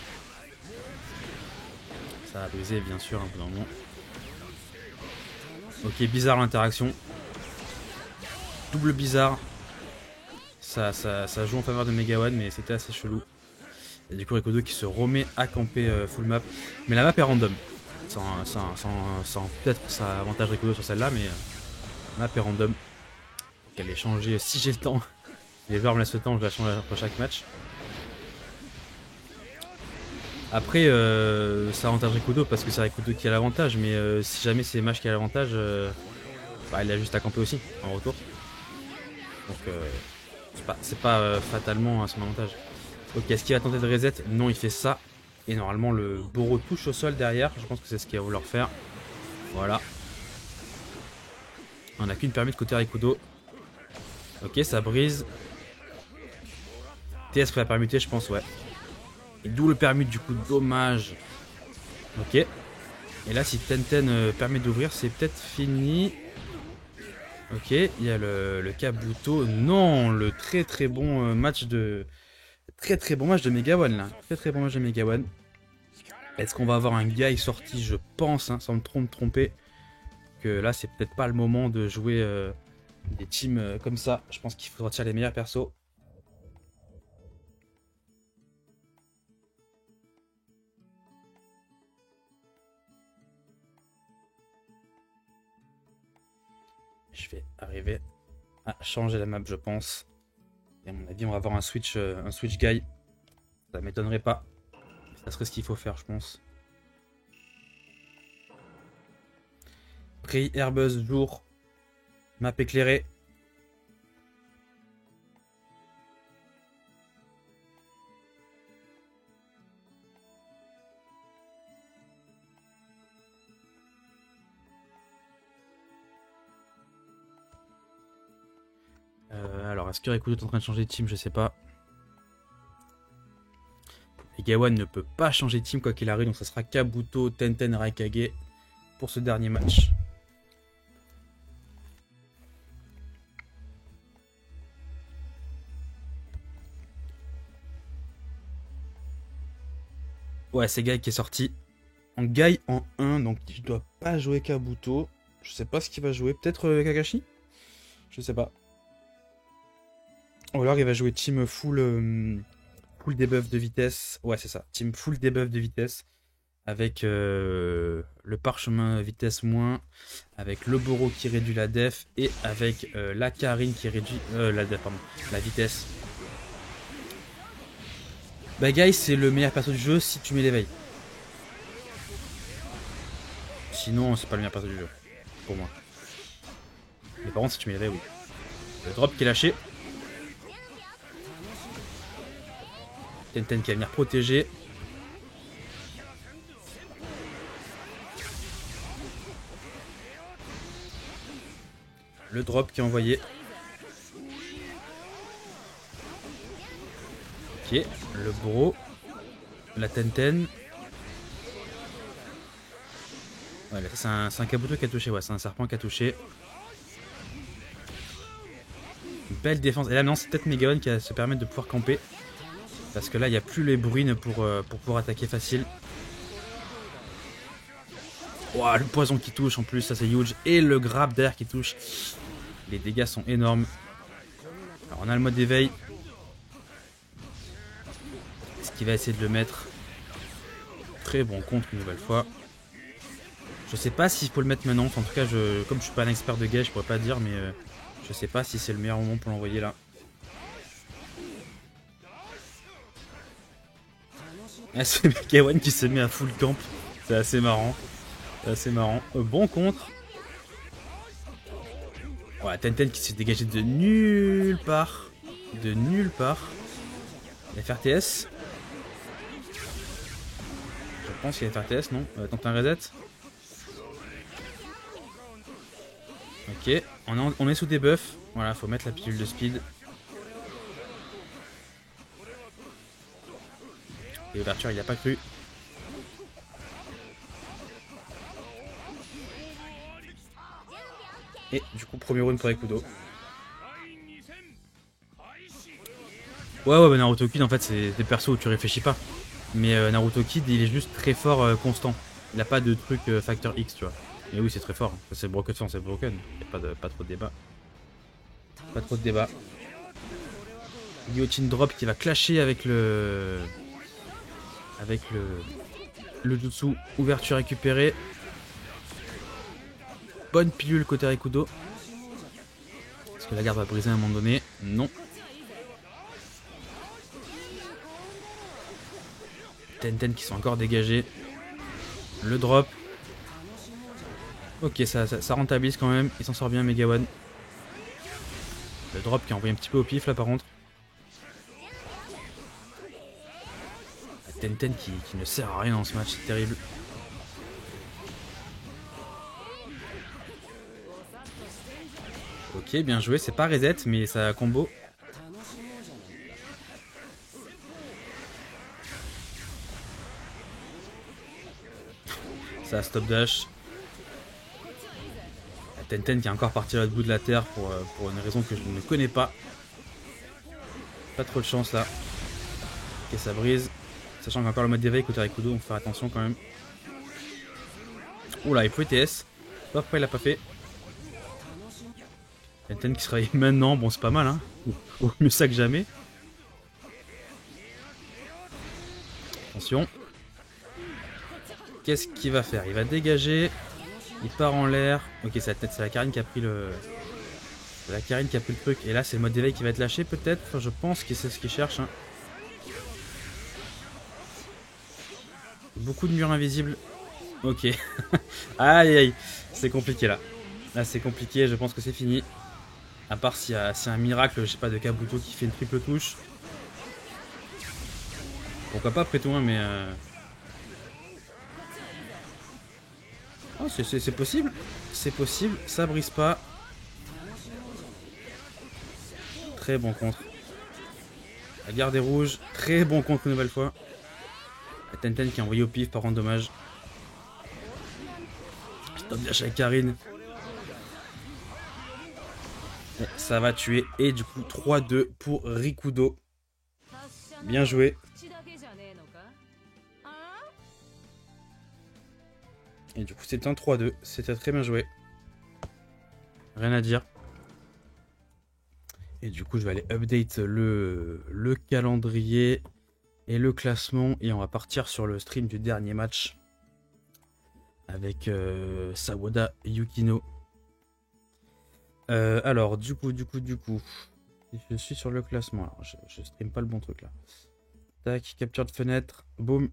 Ça a brisé bien sûr un peu dans le moment. Ok, bizarre l'interaction. Double bizarre. Ça joue en faveur de Megawan, mais c'était assez chelou. Et du coup Rikudo qui se remet à camper full map. Mais la map est random. Sans peut-être ça avantage Rikudo sur celle-là, mais la map est random. Donc elle est changée si j'ai le temps. Les joueurs me laissent le temps, je la change après chaque match. Après, ça avantage Rikudo parce que c'est Rikudo qui a l'avantage, mais si jamais c'est Mash qui a l'avantage, bah, il a juste à camper aussi en retour. Donc c'est pas fatalement à son avantage. Ok, est-ce qu'il va tenter de reset? Non, il fait ça. Et normalement, le Boro touche au sol derrière. Je pense que c'est ce qu'il va vouloir faire. Voilà. On n'a qu'une permis de côté Rikudo. Ok, ça brise. TS pour la permuter, je pense, ouais. Et d'où le permute, du coup, dommage. Ok. Et là, si Tenten permet d'ouvrir, c'est peut-être fini. Ok, il y a le Kabuto. Non, le très bon match de... Très bon match de Megawan, là. Très bon match de Megawan. Est-ce qu'on va avoir un guy sorti? Je pense, hein, sans me tromper, que là, c'est peut-être pas le moment de jouer des teams comme ça. Je pense qu'il faudra tirer les meilleurs persos. Je vais arriver à changer la map, je pense. Et à mon avis, on va avoir un switch guy. Ça m'étonnerait pas. Ça serait ce qu'il faut faire, je pense. Prix Airbus jour. Map éclairée. Alors, est-ce que Rikudo est en train de changer de team? Je sais pas. Megawan ne peut pas changer de team quoi qu'il arrive, donc ça sera Kabuto, Tenten, Raikage pour ce dernier match. Ouais, c'est Guy qui est sorti. En Guy en 1, donc il doit pas jouer Kabuto. Je sais pas ce qu'il va jouer. Peut-être Kakashi? Je sais pas. Ou alors il va jouer team full debuff de vitesse. Ouais, c'est ça. Team full debuff de vitesse. Avec le parchemin vitesse moins. Avec le Boro qui réduit la def. Et avec la Karine qui réduit la vitesse. Bah, Guy, c'est le meilleur perso du jeu si tu mets l'éveil. Sinon, c'est pas le meilleur perso du jeu. Pour moi. Mais par contre, si tu mets l'éveil, oui. Le drop qui est lâché. Tenten qui va venir protéger. Le drop qui est envoyé. Ok, le Bro. La Tenten. Ouais, c'est un Kabuto qui a touché, ouais, c'est un serpent qui a touché. Une belle défense. Et là, non, c'est peut-être Megawan qui va se permettre de pouvoir camper. Parce que là, il n'y a plus les bruines pour pouvoir attaquer facile. Wow, le poison qui touche en plus, ça c'est huge. Et le grab derrière qui touche. Les dégâts sont énormes. Alors, on a le mode éveil. Est-ce qu'il va essayer de le mettre? Très bon contre une nouvelle fois. Je sais pas s'il faut le mettre maintenant. Enfin, en tout cas, comme je suis pas un expert de gage, je pourrais pas dire, mais je sais pas si c'est le meilleur moment pour l'envoyer là. Ah, c'est Megawan qui se met à full camp. C'est assez marrant. Bon contre. Ouais, Tenten qui s'est dégagé de nulle part. Il va faire TS. Je pense qu'il va faire TS, non? Tente un reset. Ok, on est sous des buffs. Voilà, faut mettre la pilule de speed. Et ouverture, il a pas cru. Et du coup, premier round pour Rikudo. Ouais, bah Naruto Kid, en fait, c'est des persos où tu réfléchis pas. Mais Naruto Kid, il est juste très fort constant. Il a pas de truc facteur X, tu vois. Mais oui, c'est très fort. C'est broken sans, c'est broken. Y a pas trop de débat. Pas trop de débat. Guillotine drop qui va clasher avec le jutsu. Ouverture récupérée. Bonne pilule côté Rikudo. Est-ce que la garde va briser à un moment donné? Non. Tenten qui sont encore dégagés. Le drop. Ok, ça rentabilise quand même. Il s'en sort bien, Megawan. Le drop qui a envoyé un petit peu au pif là par contre. Tenten qui ne sert à rien dans ce match, c'est terrible. Ok, bien joué, c'est pas reset, mais ça combo. Ça stop dash. Tenten qui est encore parti à l'autre bout de la terre pour une raison que je ne connais pas. Pas trop de chance là. Ok, ça brise. Sachant qu'il y a encore le mode d'éveil côté Rikudo, donc faut faire attention quand même. Oula, il faut ETS. Pourquoi il l'a pas fait? Tenten qui se réveille maintenant, bon c'est pas mal hein. Au mieux ça que jamais. Attention. Qu'est-ce qu'il va faire? Il va dégager. Il part en l'air. Ok, c'est la Karine qui a pris le... C'est la Karine qui a pris le truc. Et là, c'est le mode d'éveil qui va être lâché peut-être. Enfin, je pense que c'est ce qu'il cherche. Hein. Beaucoup de murs invisibles. Ok. Aïe aïe. C'est compliqué là. Là, c'est compliqué. Je pense que c'est fini. À part s'il y a un miracle, je sais pas, de Kabuto qui fait une triple touche. Pourquoi pas après tout, hein, mais... Oh, c'est possible. C'est possible. Ça brise pas. Très bon contre. La garde est rouge. Très bon contre une nouvelle fois. La Tenten qui est envoyé au pif, par contre dommage. Stop dash avec Karine. Et ça va tuer. Et du coup 3-2 pour Rikudo. Bien joué. Et du coup c'est un 3-2. C'était très bien joué. Rien à dire. Et du coup je vais aller update le calendrier et le classement. Et on va partir sur le stream du dernier match. Avec Sawada Yukino. Alors du coup. Je suis sur le classement. Alors, je stream pas le bon truc là. Tac, capture de fenêtre. Boum.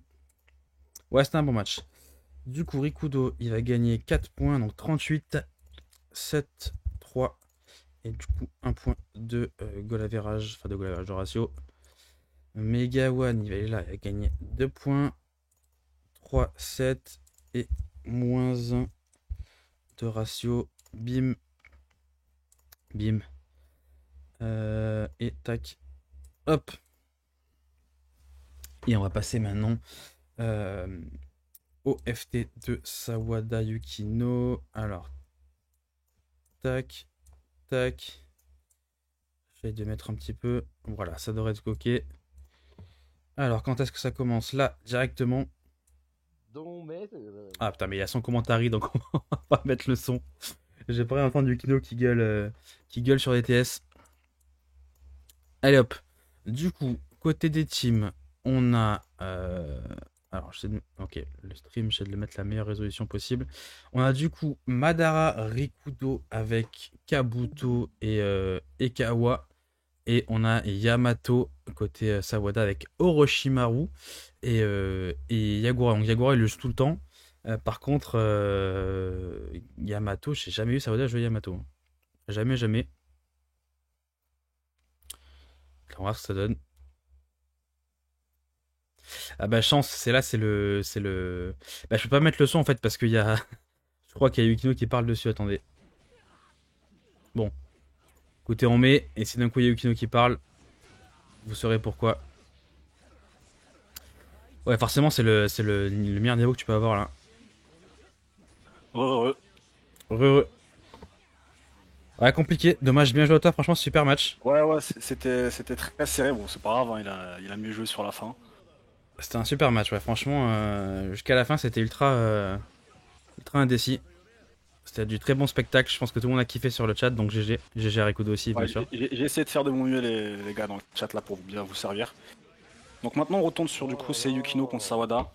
Ouais, c'était un bon match. Du coup, Rikudo, il va gagner 4 points. Donc 38, 7, 3. Et du coup, 1 point de goal average. Enfin, de goal average de ratio. Megawan, il va gagner 2 points. 3, 7. Et moins 1 de ratio. Bim. Bim. Et tac. Hop. Et on va passer maintenant au FT de Sawada Yukino. Alors. Tac. Tac. J'essaie de mettre un petit peu. Voilà, ça devrait être ok. Alors, quand est-ce que ça commence? Là, directement. Ah putain, mais il y a son commentaire, donc on va pas mettre le son. J'ai pas entendu Yukino qui gueule sur DTS. Allez hop. Du coup, côté des teams, on a... alors, ok, le stream, j'essaie de le mettre la meilleure résolution possible. On a du coup Madara Rikudo avec Kabuto et Kawa. Et on a Yamato côté Sawada avec Orochimaru et Yagura. Donc Yagura, il le joue tout le temps. Par contre, Yamato, j'ai jamais eu Sawada jouer Yamato. Jamais, jamais. On va voir ce que ça donne. Ah bah chance, c'est le. Bah je peux pas mettre le son en fait parce qu'il y a. Je crois qu'il y a Yukino qui parle dessus, attendez. Bon. Écoutez, on met, et si d'un coup il y a Yukino qui parle, vous saurez pourquoi. Ouais, forcément c'est le meilleur niveau que tu peux avoir là. Heureux. Ouais, compliqué. Dommage, bien joué à toi, franchement, super match. Ouais, c'était très serré. Bon, c'est pas grave, hein, il a mieux joué sur la fin. C'était un super match, ouais, franchement, jusqu'à la fin c'était ultra indécis. C'était du très bon spectacle, je pense que tout le monde a kiffé sur le chat, donc GG. GG à Rikudo aussi, bien sûr. J'ai essayé de faire de mon mieux les gars dans le chat là pour bien vous servir. Donc maintenant on retourne sur du coup c'est Yukino contre Sawada.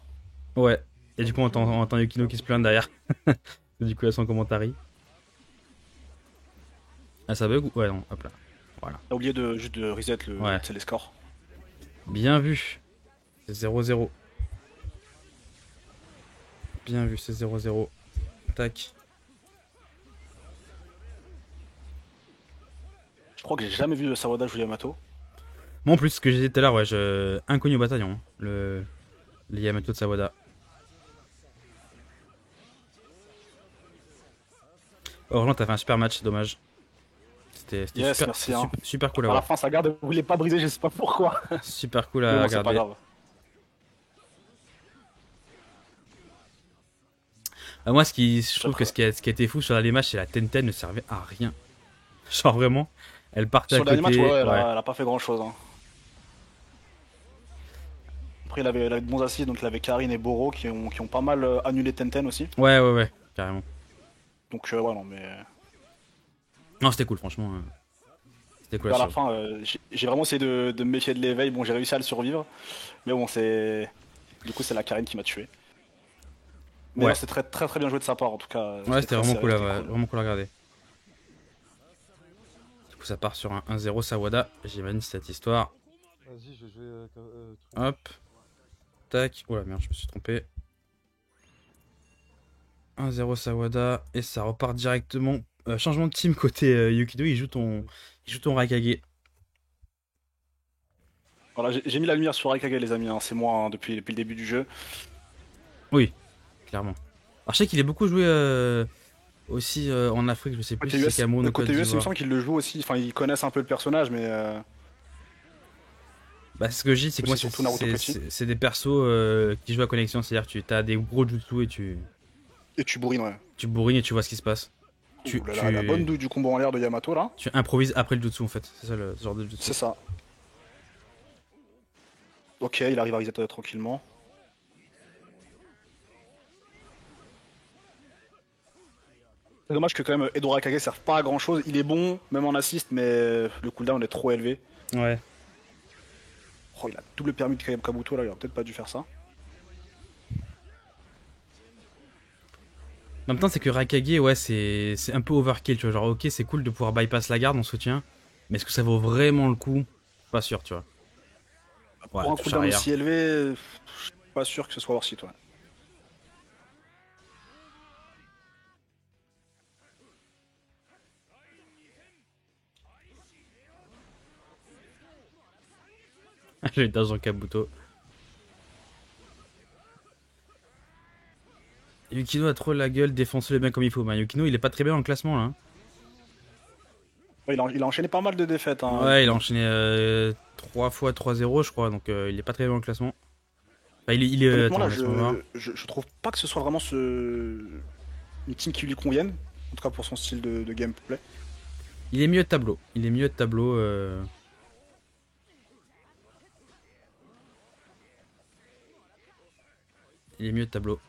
Ouais, et du coup on entend Yukino qui se plaint derrière. Du coup il y a son commentaire. Ah ça bug ou... Ouais non, hop là. Voilà. T'as oublié juste de reset les scores. Bien vu. C'est 0-0. Bien vu, c'est 0-0. Tac. crois que j'ai jamais vu le Sawada jouer Yamato. Moi en plus, ce que j'ai dit tout à l'heure, ouais, inconnu au bataillon, hein, le Yamato de Sawada. Heureusement, t'as fait un super match, c'est dommage. C'était Yes, super, merci, hein. super cool à À la voir. fin, sa garde ne voulait pas briser, je sais pas pourquoi. Super cool Mais à bon, c'est pas regarder. grave. Moi, je trouve que ce qui a été fou sur les matchs, c'est la Tenten ne servait à rien. Genre vraiment, elle partait à Sur le dernier match, côté. ouais, Ouais, elle a pas fait grand chose. Hein. Après, il avait de bons assises, donc il avait Karine et Boro qui ont pas mal annulé Tenten aussi. ouais, carrément. Donc, ouais, non, mais. Non, c'était cool, franchement. C'était cool à Vers la suivre. fin, j'ai vraiment essayé de me méfier de l'éveil. Bon, j'ai réussi à le survivre. Mais bon, c'est. Du coup, c'est la Karine qui m'a tué. Mais Ouais, non, c'est très, très très bien joué de sa part en tout cas. ouais, c'était très vraiment serré, cool, c'était cool. vraiment cool à regarder. Du coup, ça part sur un 1-0 Sawada. J'imagine cette histoire. Vas-y, je vais jouer. Hop, tac. Oh la merde, je me suis trompé. 1-0 Sawada. Et ça repart directement. Changement de team côté Yukido. Il joue ton Raikage. Voilà, j'ai mis la lumière sur Raikage, les amis. Hein. C'est moi hein, depuis le début du jeu. Oui, clairement. Alors, je sais qu'il est beaucoup joué aussi en Afrique. Je sais plus Côté si c'est US, Cameroun ou Côte côté US, il me d'Ivoire. semble qu'ils le jouent aussi. Enfin, ils connaissent un peu le personnage, mais. Bah, ce que je dis, c'est que moi, C'est surtout Naruto petit. c'est des persos qui jouent à connexion. C'est-à-dire que tu as des gros jutsu et Et tu bourrines, ouais. tu bourrines et tu vois ce qui se passe. Ouh là là, la bonne douille du combo en l'air de Yamato là. Tu improvises après le jutsu en fait. C'est ça le ce genre de jutsu. C'est ça. Ok, il arrive à reset tranquillement. C'est dommage que quand même Edo Raikage serve pas à grand chose. Il est bon, même en assist, mais le cooldown est trop élevé. Ouais. Oh, il a double permis de Kabuto là, il aurait peut-être pas dû faire ça. En même temps, c'est que Raikage, ouais, c'est un peu overkill. Tu vois, genre, ok, c'est cool de pouvoir bypass la garde en soutien. Mais est-ce que ça vaut vraiment le coup? Pas sûr, tu vois. Ouais, Pour un touche cooldown arrière. aussi élevé, je suis pas sûr que ce soit worth it, ouais. J'ai dans un Kabuto. Yukino a trop la gueule, défonce-le bien comme il faut. Bah, Yukino, il est pas très bien dans le classement là. Hein. Ouais, il a enchaîné pas mal de défaites. Hein. Ouais, il a enchaîné 3 fois 3-0, je crois, donc il est pas très bien dans le classement. Bah, il est. Honnêtement, Attends, là, laisse-moi voir. je trouve pas que ce soit vraiment une team qui lui convienne. En tout cas, pour son style de gameplay. Il est mieux de tableau. Il est mieux de tableau. Il est mieux de tableau.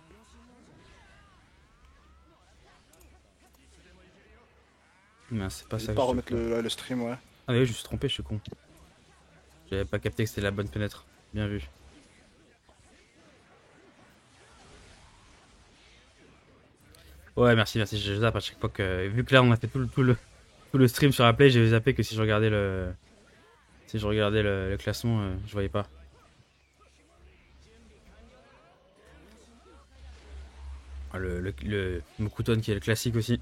Mais c'est pas Je ça vais que pas je remettre le stream, ouais. Ah oui, je me suis trompé, je suis con. J'avais pas capté que c'était la bonne fenêtre. Bien vu. Ouais, merci, je zappe à chaque fois que. Vu que là on a fait tout le stream sur la play, j'ai zappé que si je regardais le classement, je voyais pas. Ah, le Mokuton qui est le classique aussi.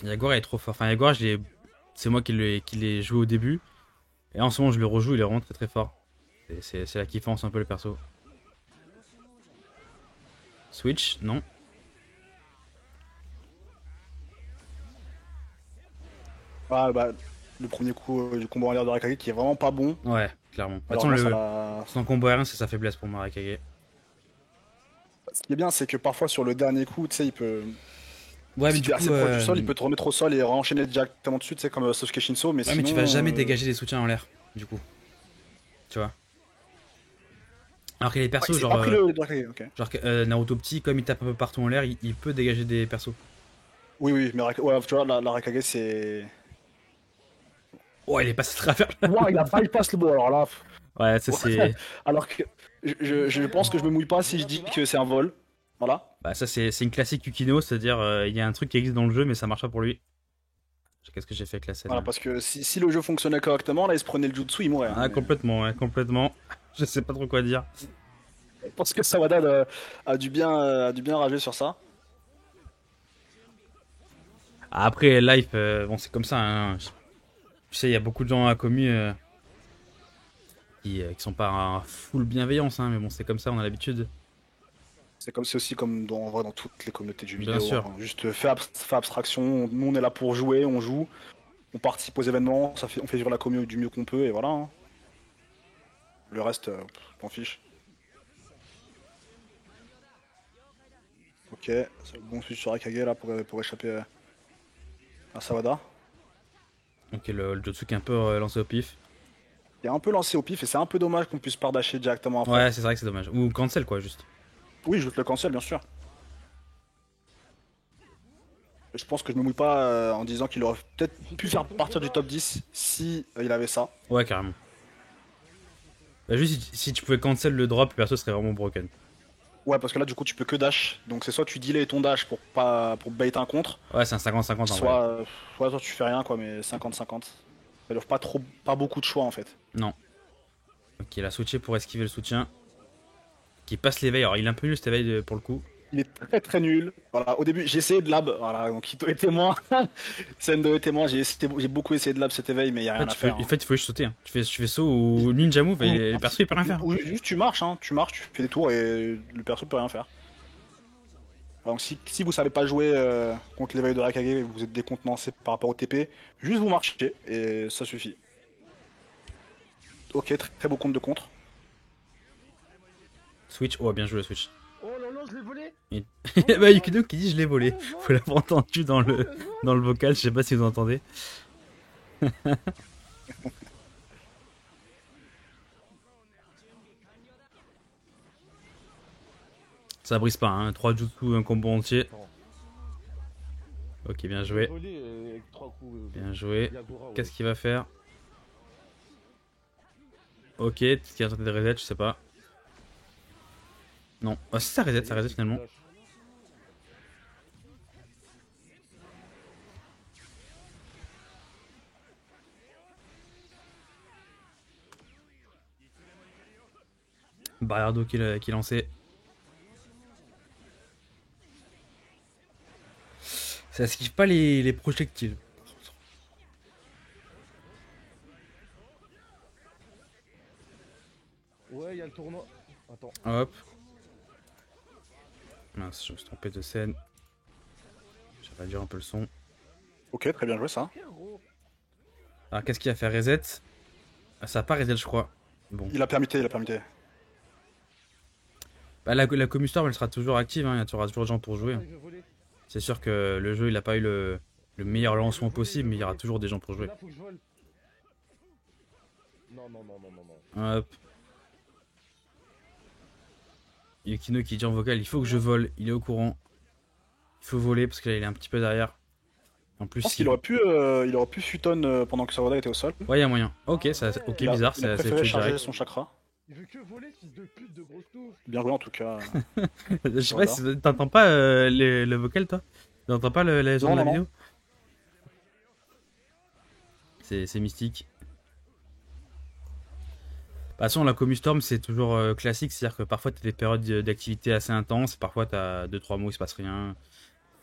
Jaguar est trop fort. Enfin, Jaguar, c'est moi qui l'ai joué au début. Et en ce moment, je le rejoue, il est vraiment très très fort. C'est la kiffance un peu le perso. Switch, non. Ah, bah, le premier coup du combo en l'air de Raikage qui est vraiment pas bon. Ouais, clairement. De toute Alors, façon, moi, ça l'a- son combo aérien, c'est sa faiblesse pour moi, Raikage. Ce qui est bien, c'est que parfois sur le dernier coup, tu sais, il peut. Ouais, mais Si du t'es coup, assez proche du sol, il peut te remettre au sol et enchaîner directement dessus, tu sais, comme Sasuke Shinso. Mais ouais, sinon. mais tu vas jamais dégager des soutiens en l'air, du coup. Tu vois. Alors qu'il y a des persos, Ouais, genre, après le Raikage, ok. Naruto petit, comme il tape un peu partout en l'air, il peut dégager des persos. Oui, oui, mais ouais, tu vois, la Raikage, c'est. Oh, il est passé à travers. Wow, il a bypass le beau, alors là. Ouais, ça c'est. Alors que je pense que je me mouille pas si je dis que c'est un vol. Voilà. Bah, ça c'est une classique Yukino, c'est-à-dire il y a un truc qui existe dans le jeu, mais ça marche pas pour lui. Qu'est-ce que j'ai fait avec la scène Voilà, là parce que si le jeu fonctionnait correctement, là, il se prenait le jutsu, il mourrait. Hein, Ah, mais- complètement, ouais, complètement. Je sais pas trop quoi dire. Je pense que Sawada a dû bien rager sur ça. Après, live, bon, c'est comme ça. Hein. Tu sais, il y a beaucoup de gens à la commu qui sont pas en full bienveillance, hein, mais bon, c'est comme ça, on a l'habitude. C'est aussi comme en vrai dans toutes les communautés du jeu Bien vidéo, sûr. hein. Juste fais abstraction. Nous, on est là pour jouer, on joue, on participe aux événements, on fait vivre la commu du mieux qu'on peut et voilà, hein. Le reste, t'en fiche. Ok, c'est le bon switch sur Akage là pour échapper à Sawada. Ok, le Jotsu qui est un peu lancé au pif. Il est un peu lancé au pif et c'est un peu dommage qu'on puisse pas dasher directement après. Ouais, c'est vrai que c'est dommage. Ou cancel, quoi, juste. Oui, je te le cancel bien sûr. Je pense que je me mouille pas en disant qu'il aurait peut-être pu faire partir du top 10 si il avait ça. Ouais, carrément. Bah, juste si tu pouvais cancel le drop, perso serait vraiment broken. Ouais, parce que là du coup tu peux que dash. Donc c'est soit tu delay ton dash pour bait un contre, Ouais, c'est un 50-50 en vrai. soit tu fais rien quoi, mais 50-50. Ça offre pas beaucoup de choix en fait. Non. Ok, il a switché pour esquiver le soutien. Qui passe l'éveil. Alors, il est un peu nul cet éveil pour le coup. Il est très très nul. Voilà, au début j'ai essayé de lab. Voilà, donc Ito est témoin. Sendo est témoin. J'ai beaucoup essayé de lab cet éveil, mais il y a rien à faire. En fait, il faut juste sauter. Hein. Tu fais saut ou ninja move et le perso il peut rien faire. Ou juste tu marches, hein. Tu marches, tu fais des tours et le perso peut rien faire. Donc si vous savez pas jouer contre l'éveil de Rakage et vous êtes décontenancé par rapport au TP, juste vous marchez et ça suffit. Ok, très, très beau compte de contre. Switch. Oh, bien joué, Switch. Oh là là, je l'ai volé. Bah, Yukido qui dit je l'ai volé. Vous l'avez entendu dans le vocal, je sais pas si vous entendez. Ça brise pas, hein. 3 jutsu, un combo entier. Ok, bien joué. Bien joué. Qu'est-ce qu'il va faire? Ok, est-ce qu'il a tenté de reset? Je sais pas. Non. Ah, si ça reset finalement. Barrière d'eau qui lançait. Ça esquive pas les projectiles. Ouais, il y a le tournoi. Attends. Hop. Mince, je me suis trompé de scène. Je vais réduire un peu le son. Ok, très bien joué ça. Alors qu'est-ce qu'il a fait? Reset? Ah, ça a pas reset, je crois. Bon. Il a permuté, il a permuté. Bah, la commu storm elle sera toujours active, hein. Il y aura toujours des gens pour jouer. Hein. C'est sûr que le jeu il a pas eu le meilleur lancement possible, mais il y aura toujours des gens pour jouer. Hop. Yukino qui dit en vocal, il faut que je vole, il est au courant. Il faut voler parce qu'il est un petit peu derrière. En plus, Je pense qu'il aurait pu futon pendant que Sawada était au sol. Ouais, il y a moyen. Ok, ok, bizarre, il a c'est préféré fait charger direct. son chakra. Il veut que voler, fils de pute de grosse tour. Bien joué en tout cas. Je sais pas si t'entends pas le vocal, toi? T'entends pas la zone de la Non. vidéo? C'est mystique. De toute façon, la commu storm c'est toujours classique, c'est-à-dire que parfois t'as des périodes d'activité assez intenses, parfois t'as 2-3 mots, il se passe rien.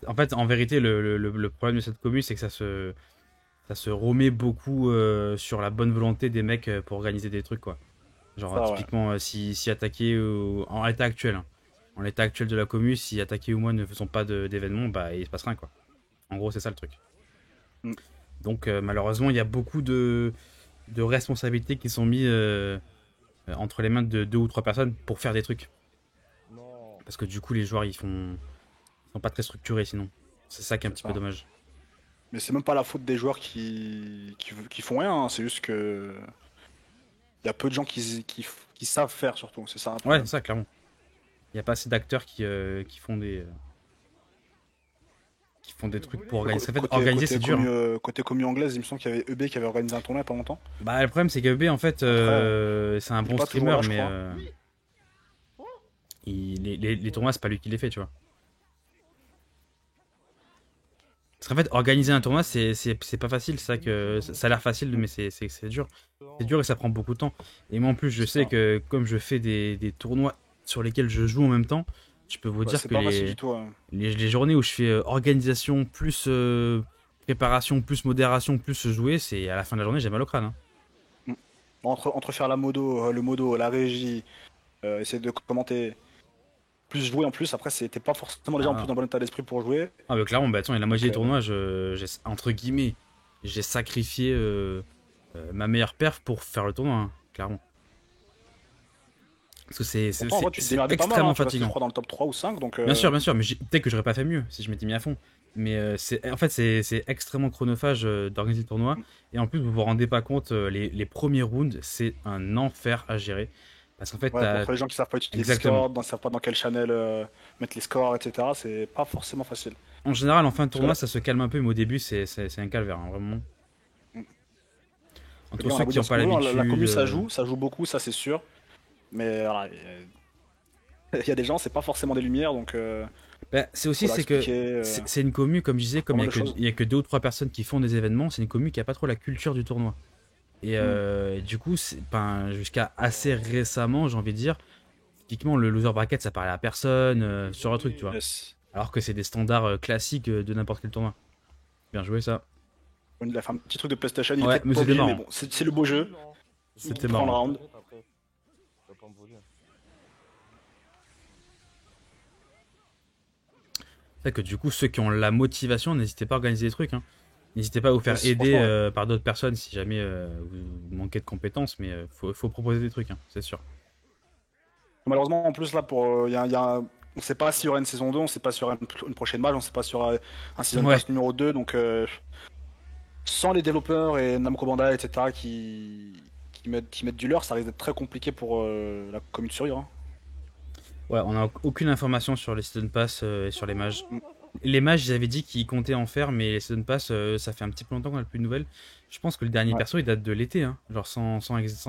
En fait, en vérité, le problème de cette commu, c'est que ça se remet beaucoup sur la bonne volonté des mecs pour organiser des trucs, quoi. Genre, typiquement, ouais. Si attaquer en l'état actuel, hein. En l'état actuel de la commu, si attaquer ou moi ne faisons pas d'événements, bah il se passe rien, quoi. En gros, c'est ça le truc. Donc, malheureusement, il y a beaucoup de responsabilités qui sont mises entre les mains de 2 ou 3 personnes pour faire des trucs. Parce que du coup, les joueurs, ils sont pas très structurés sinon. C'est ça qui est un petit peu dommage. Mais c'est même pas la faute des joueurs qui font rien, hein. C'est juste que il y a peu de gens qui savent faire surtout, c'est ça. Ouais, c'est ça, clairement. Il n'y a pas assez d'acteurs qui font des trucs pour organiser. Organiser, c'est dur. Côté commu anglaise, il me semble qu'il y avait EB qui avait organisé un tournoi il y a pas longtemps. Bah, le problème, c'est qu'EB, en fait, c'est un bon streamer, mais les tournois, c'est pas lui qui les fait, tu vois. Parce qu'en fait, organiser un tournoi, c'est pas facile. C'est ça que ça a l'air facile, mais c'est dur. C'est dur et ça prend beaucoup de temps. Et moi, en plus, je sais que comme je fais des tournois sur lesquels je joue en même temps, je peux vous dire que les journées où je fais organisation plus préparation plus modération plus jouer, c'est à la fin de la journée, j'ai mal au crâne. Hein. Entre faire le modo, la régie, essayer de commenter, plus jouer en plus, après t'es pas forcément déjà en plus Ah, dans bon état d'esprit pour jouer. ah bah clairement, bah attends, et la moitié Donc, des tournois, entre guillemets, j'ai sacrifié ma meilleure perf pour faire le tournoi, hein, clairement. Parce que pourtant, en vrai, tu te c'est démerdais pas mal, extrêmement hein, tu restais, je fatigant. crois, dans le top 3 ou 5, donc Bien sûr, mais peut-être que j'aurais pas fait mieux si je m'étais mis à fond. Mais en fait, c'est extrêmement chronophage d'organiser le tournoi. Et en plus, vous vous rendez pas compte, les premiers rounds, c'est un enfer à gérer. Parce qu'en fait, ouais, pour les gens qui savent pas utiliser exactement. Discord, ne savent pas dans quel channel mettre les scores, etc., c'est pas forcément facile. En général, en fin de Parce que tournoi, là, ça se calme un peu, mais au début, c'est un calvaire, hein, vraiment. les Entre gars, on ceux a beau qui dire n'ont ce pas qu'on veut, hein, la l'habitude. commu ça joue beaucoup, ça c'est sûr. Mais voilà, il y a des gens, c'est pas forcément des lumières, donc Bah, c'est aussi, faut leur c'est que expliquer c'est une commu, comme je disais, pas comme mal de choses. il y a que deux ou trois personnes qui font des événements, c'est une commu qui a pas trop la culture du tournoi. Et Mm. du coup, ben, jusqu'à assez récemment, j'ai envie de dire, typiquement le loser bracket, ça parlait à personne sur un truc, tu vois. Yes. Alors que c'est des standards classiques de n'importe quel tournoi. Bien joué ça. Il a fait un petit truc de PlayStation, il Ouais, était mais pas c'était obligé, mais marrant. bon, c'est le beau jeu. C'était Il prend le marrant. round. C'est que du coup, ceux qui ont la motivation, n'hésitez pas à organiser des trucs. Hein. N'hésitez pas à vous faire Yes, aider franchement, ouais. par d'autres personnes si jamais vous manquez de compétences, mais faut proposer des trucs, hein, c'est sûr. Malheureusement, en plus, là, on sait pas s'il y aura une saison 2, on sait pas s'il y aura une prochaine match, on sait pas s'il y aura un season Ouais, pass numéro 2, donc sans les développeurs et Namco Bandai, etc., qui mettent du leur, ça risque d'être très compliqué pour la commune de survivre. Hein. ouais, on n'a aucune information sur les Season Pass et sur les mages. Mm. Les mages, ils avaient dit qu'ils comptaient en faire, mais les Season Pass, ça fait un petit peu longtemps qu'on n'a plus de nouvelles. Je pense que le dernier Ouais. perso, il date de l'été, hein, genre sans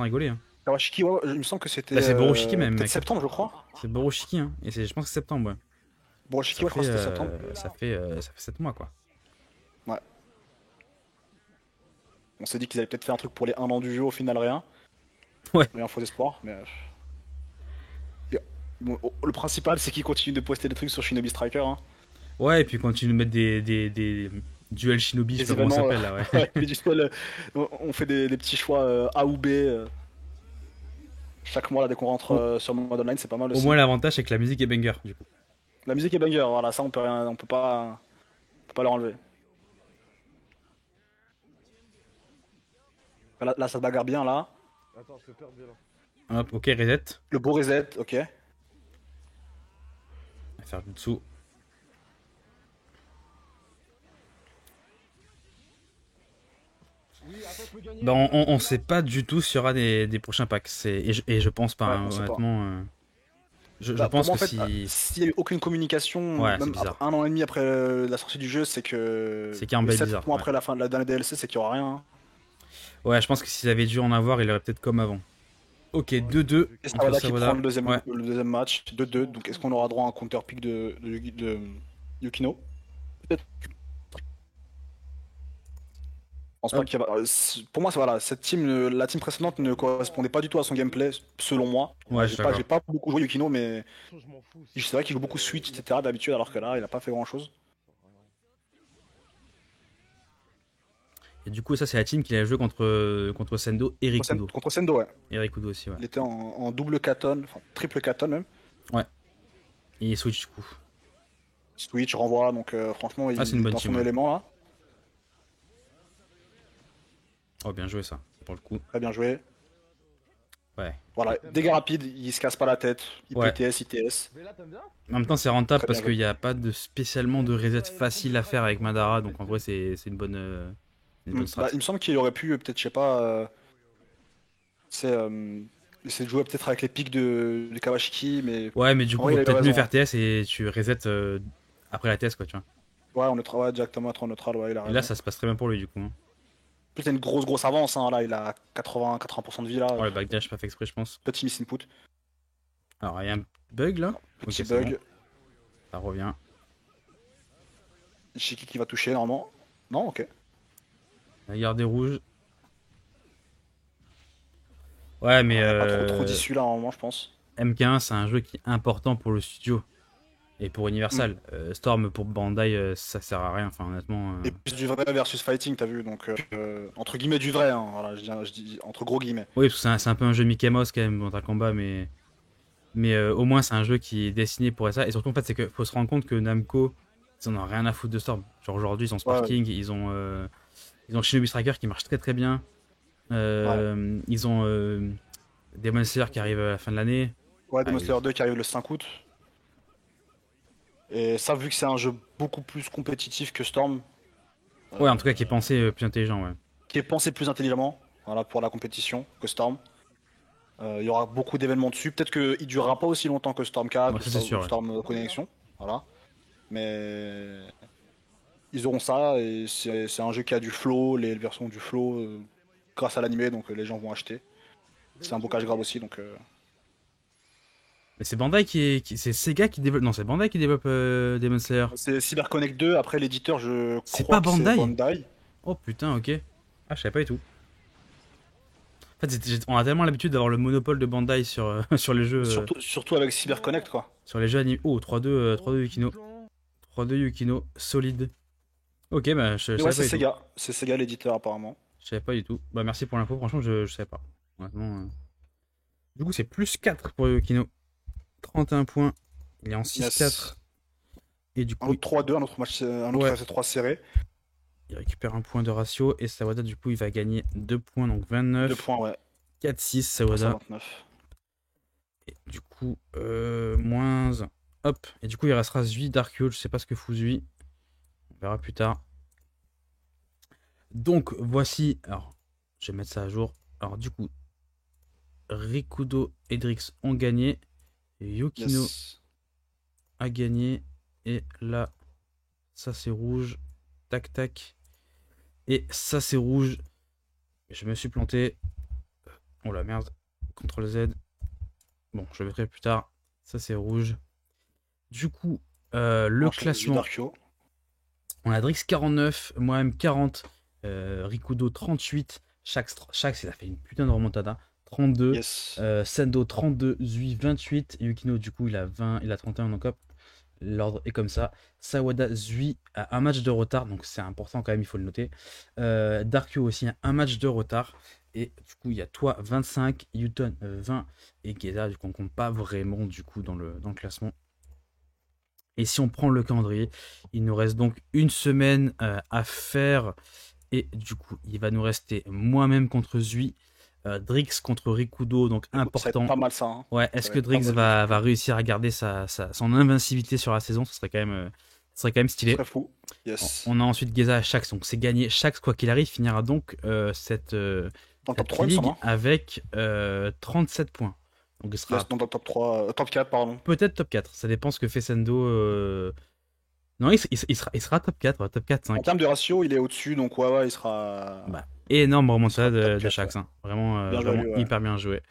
rigoler. Hein. Kawashiki, ouais, il me semble que c'était Bah, c'est Boroshiki même, peut-être mec. septembre, je crois. C'est Boroshiki, hein, et je pense que c'est septembre, ouais. Boroshiki, Ça ouais, je crois fait, que c'était septembre. ça fait 7 mois, quoi. Ouais. On s'est dit qu'ils allaient peut-être faire un truc pour les 1 an du jeu, au final, rien. Ouais. Rien faux espoir, mais. Bon, le principal, c'est qu'ils continuent de poster des trucs sur Shinobi Striker. Hein. Ouais, et puis quand tu nous mets des duels Shinobi, je Les sais pas comment ça événements, s'appelle là, ouais. ouais, mais du coup, on fait des petits choix A ou B. Chaque mois, là, dès qu'on rentre Au, sur le mode online, c'est pas mal au aussi. moins, l'avantage, c'est que la musique est banger, du coup. La musique est banger, voilà, ça on peut pas leur enlever. Là, ça se bagarre bien, là. Attends, je peux perdre là. Hop, ok, reset. Le beau reset, ok. On va faire du dessous. Oui, attends, je peux gagner. Bah, on sait pas du tout s'il y aura des prochains packs. Et je pense pas, Ouais, hein, on sait pas. honnêtement. Je Bah, pour pense moi, en que fait, si. s'il y a eu aucune communication, Ouais, c'est même bizarre. 1 an et demi après la sortie du jeu, c'est que. C'est qu'il y a un Et bail 7 bizarre. mois Ouais. après la fin de la dernière DLC, c'est qu'il y aura rien. Hein. Ouais, je pense que s'ils avaient dû en avoir, il aurait peut-être comme avant. Ok, 2-2 Et entre Sawada qui prend Sawada. le Ouais. deuxième match, 2-2. Donc est-ce qu'on aura droit à un counter pick de Yukino? Peut-être. Je pense pas Hop. qu'il y a... Pour moi, voilà, la team précédente ne correspondait pas du tout à son gameplay, selon moi. Ouais, je J'ai suis pas, d'accord. j'ai pas beaucoup joué Yukino, mais Je m'en fous. c'est vrai qu'il joue beaucoup Switch, etc. d'habitude, alors que là, il a pas fait grand-chose. Et du coup, ça, c'est la team qui a joué contre Sendo et Rikudo. Contre Sendo, ouais. Et Rikudo aussi, ouais. Il était en double katon, enfin triple katon même. Ouais. Et il switch du coup. Switch, renvoi, donc franchement, il Ah, c'est une est bonne dans team, son ouais. élément là. Oh, bien joué ça, pour le coup. Très bien joué. Ouais. Voilà, dégâts rapides, il se casse pas la tête. Ouais. IPTS, ITS. Mais là, t'aimes bien? En même temps, c'est rentable Très parce bien qu'il n'y a pas spécialement de reset facile à faire avec Madara. Donc en vrai, c'est une bonne strat. Bah, il me semble qu'il aurait pu, peut-être, je sais pas, c'est, essayer de jouer peut-être avec les pics de Kawashiki, mais Ouais, mais du en coup, vrai, faut il a eu peut-être mieux raison. faire TS et tu reset après la TS, quoi, tu vois. Ouais, on est travaille directement à 3 neutral, ouais, il a Et là, raison. ça se passe très bien pour lui, du coup. Hein. En plus, il a une grosse avance, hein, là, il a 80% de vie là. Oh, le backdash, pas fait exprès, je pense. Petit miss input, Alors, il y a un bug là. petit Ok, c'est bug. bon, ça revient. Shiki qui va toucher normalement. Non, ok. La garde des rouges. Ouais, mais On a pas trop d'issue là, normalement, je pense. MK1, c'est un jeu qui est important pour le studio. Et pour Universal, Storm pour Bandai, ça sert à rien. Enfin, honnêtement. Et plus du vrai versus fighting, t'as vu, donc entre guillemets du vrai, hein, voilà, je dis entre gros guillemets. Oui, parce que c'est un peu un jeu Mickey Mouse quand même, Mortal Kombat, mais au moins c'est un jeu qui est destiné pour ça. Et surtout, en fait, c'est qu'il faut se rendre compte que Namco, ils en ont rien à foutre de Storm. Genre aujourd'hui, ils ont Ouais, Sparking, ils ont Shinobi Striker qui marche très très bien. Ils ont Demon Slayer qui arrive à la fin de l'année. ouais, Ah, Demon Slayer 2 qui arrive le 5 août. Et ça, vu que c'est un jeu beaucoup plus compétitif que Storm, Ouais, en tout cas, qui est pensé plus intelligent, ouais. qui est pensé plus intelligemment, voilà, pour la compétition que Storm. Il y aura beaucoup d'événements dessus. Peut-être qu'il durera pas aussi longtemps que Storm 4 Ouais, ça, c'est sûr, ou ouais. Storm Connection, voilà. Mais ils auront ça et c'est un jeu qui a du flow, les versions du flow grâce à l'animé, donc les gens vont acheter. C'est un beau cash grab aussi, donc Mais c'est Bandai c'est Sega qui développe. Non, c'est Bandai qui développe Demon Slayer. c'est CyberConnect 2. Après l'éditeur, je C'est crois pas que c'est Bandai? Bandai. Oh putain, ok. Ah, je savais pas du tout. En fait, on a tellement l'habitude d'avoir le monopole de Bandai sur, sur les jeux. Surtout avec CyberConnect, quoi. Sur les jeux animés. Oh, 3-2 Yukino. 3-2 Yukino, solide. Ok, bah je Mais savais ouais, pas du tout. C'est Sega l'éditeur apparemment. Je savais pas du tout. Bah merci pour l'info, franchement, je savais pas. Honnêtement, du coup, c'est plus 4 pour Yukino. 31 points. Il est en 6-4. Yes. Et du Un coup, autre 3-2, un autre match, un autre Ouais. FC3 serré. il récupère un point de ratio. Et Sawada, du coup, il va gagner 2 points, donc 29. 2 points, ouais. 4-6, Ça, Sawada. 29. Et du coup, moins 1. Hop. Et du coup, il restera Zui, Darkyo. Je sais pas ce que fout Zui. On verra plus tard. Donc, voici. Alors, je vais mettre ça à jour. Alors, du coup, Rikudo et Drix ont gagné. Et Yukino Yes. a gagné. Et là, ça c'est rouge. Tac, tac. Et ça c'est rouge. Je me suis planté. Oh la merde. CTRL Z. Bon, je le mettrai plus tard. Ça c'est rouge. Du coup, le Enchaîne du classement. Darkyo. On a Drix 49, moi-même 40, Rikudo 38, Shax il a fait une putain de remontada, 32, Yes. Sendo 32, Zui 28, Yukino du coup il a 20, il a 31, donc hop, l'ordre est comme ça. Sawada, Zui a un match de retard, donc c'est important quand même, il faut le noter. Darkyo aussi a un match de retard. Et du coup, il y a toi 25, Yuton 20 et Geza, du coup, on compte pas vraiment du coup dans le classement. Et si on prend le calendrier, il nous reste donc une semaine à faire. Et du coup, il va nous rester moi-même contre Zui, Drix contre Rikudo, donc Ça va important. être pas mal ça. Hein. Ouais, est-ce Ça que va être Drix pas mal. va réussir à garder son invincibilité sur la saison? Ce serait quand même Ce stylé. serait fou. Yes. On a ensuite Geza à Shax, donc c'est gagné. Shax, quoi qu'il arrive, finira donc cette Dans le top 3, il me ligue semble. Hein. avec 37 points. Donc il sera Yes, dans le top 3, top 4, pardon. peut-être top 4. Ça dépend ce que fait Sendo. Non, il sera top 4, ouais, top 4, En 5. termes de ratio, il est au-dessus, donc ouais, il sera. Bah, énorme remontada Top de 4, Shax. Hein. Vraiment, Bien vraiment joué, ouais. hyper bien joué.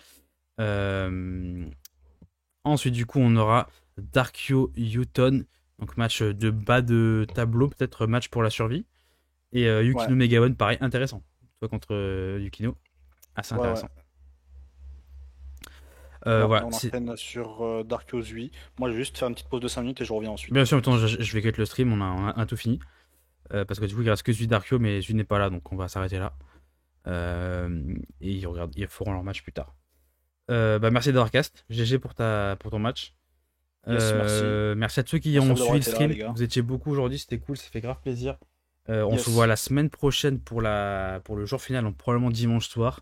Ensuite, du coup, on aura Darkyo Yuton. Donc match de bas de tableau, peut-être match pour la survie. Et Yukino Ouais. Megawan, pareil, intéressant. Toi contre Yukino, assez Ouais, intéressant. Là, Voilà. on enchaîne sur Darkyo Zui. Moi, je vais juste faire une petite pause de 5 minutes et je reviens ensuite. Bien sûr, attends, je vais cut le stream, on a tout fini. Parce que du coup, il reste que Zui Darkyo, mais Zui n'est pas là, donc on va s'arrêter là. Et ils feront leur match plus tard. Merci Darkcast, GG pour ton match. Yes, merci. Merci à tous ceux qui Merci ont d'avoir suivi le été là, stream. les gars. Vous étiez beaucoup aujourd'hui, c'était cool, ça fait grave plaisir. On Yes. se voit la semaine prochaine pour le jour final, donc probablement dimanche soir.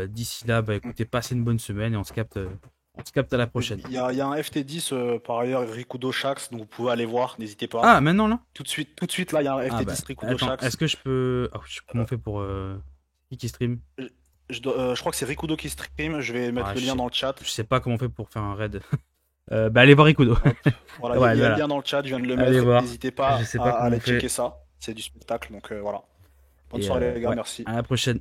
D'ici là, écoutez, passez une bonne semaine et on se capte à la prochaine. Il y a un FT10 par ailleurs, Rikudo Shax, donc vous pouvez aller voir, n'hésitez pas. Ah, maintenant là? Tout de suite là, il y a un FT10 Rikudo Attends, Shax. est-ce que je peux. Comment on fait pour. Qui stream? Je crois que c'est Rikudo qui stream, je vais mettre Ah, le lien dans le chat. Je sais pas comment on fait pour faire un raid. Allez voir Rikudo. Voilà, Ouais, il y a voilà. le lien dans le chat, je viens de le Allez mettre. voir. N'hésitez pas Je sais pas à comment aller on fait. checker ça. C'est du spectacle, donc voilà. Bonne Et, soirée les gars, ouais, merci. à la prochaine.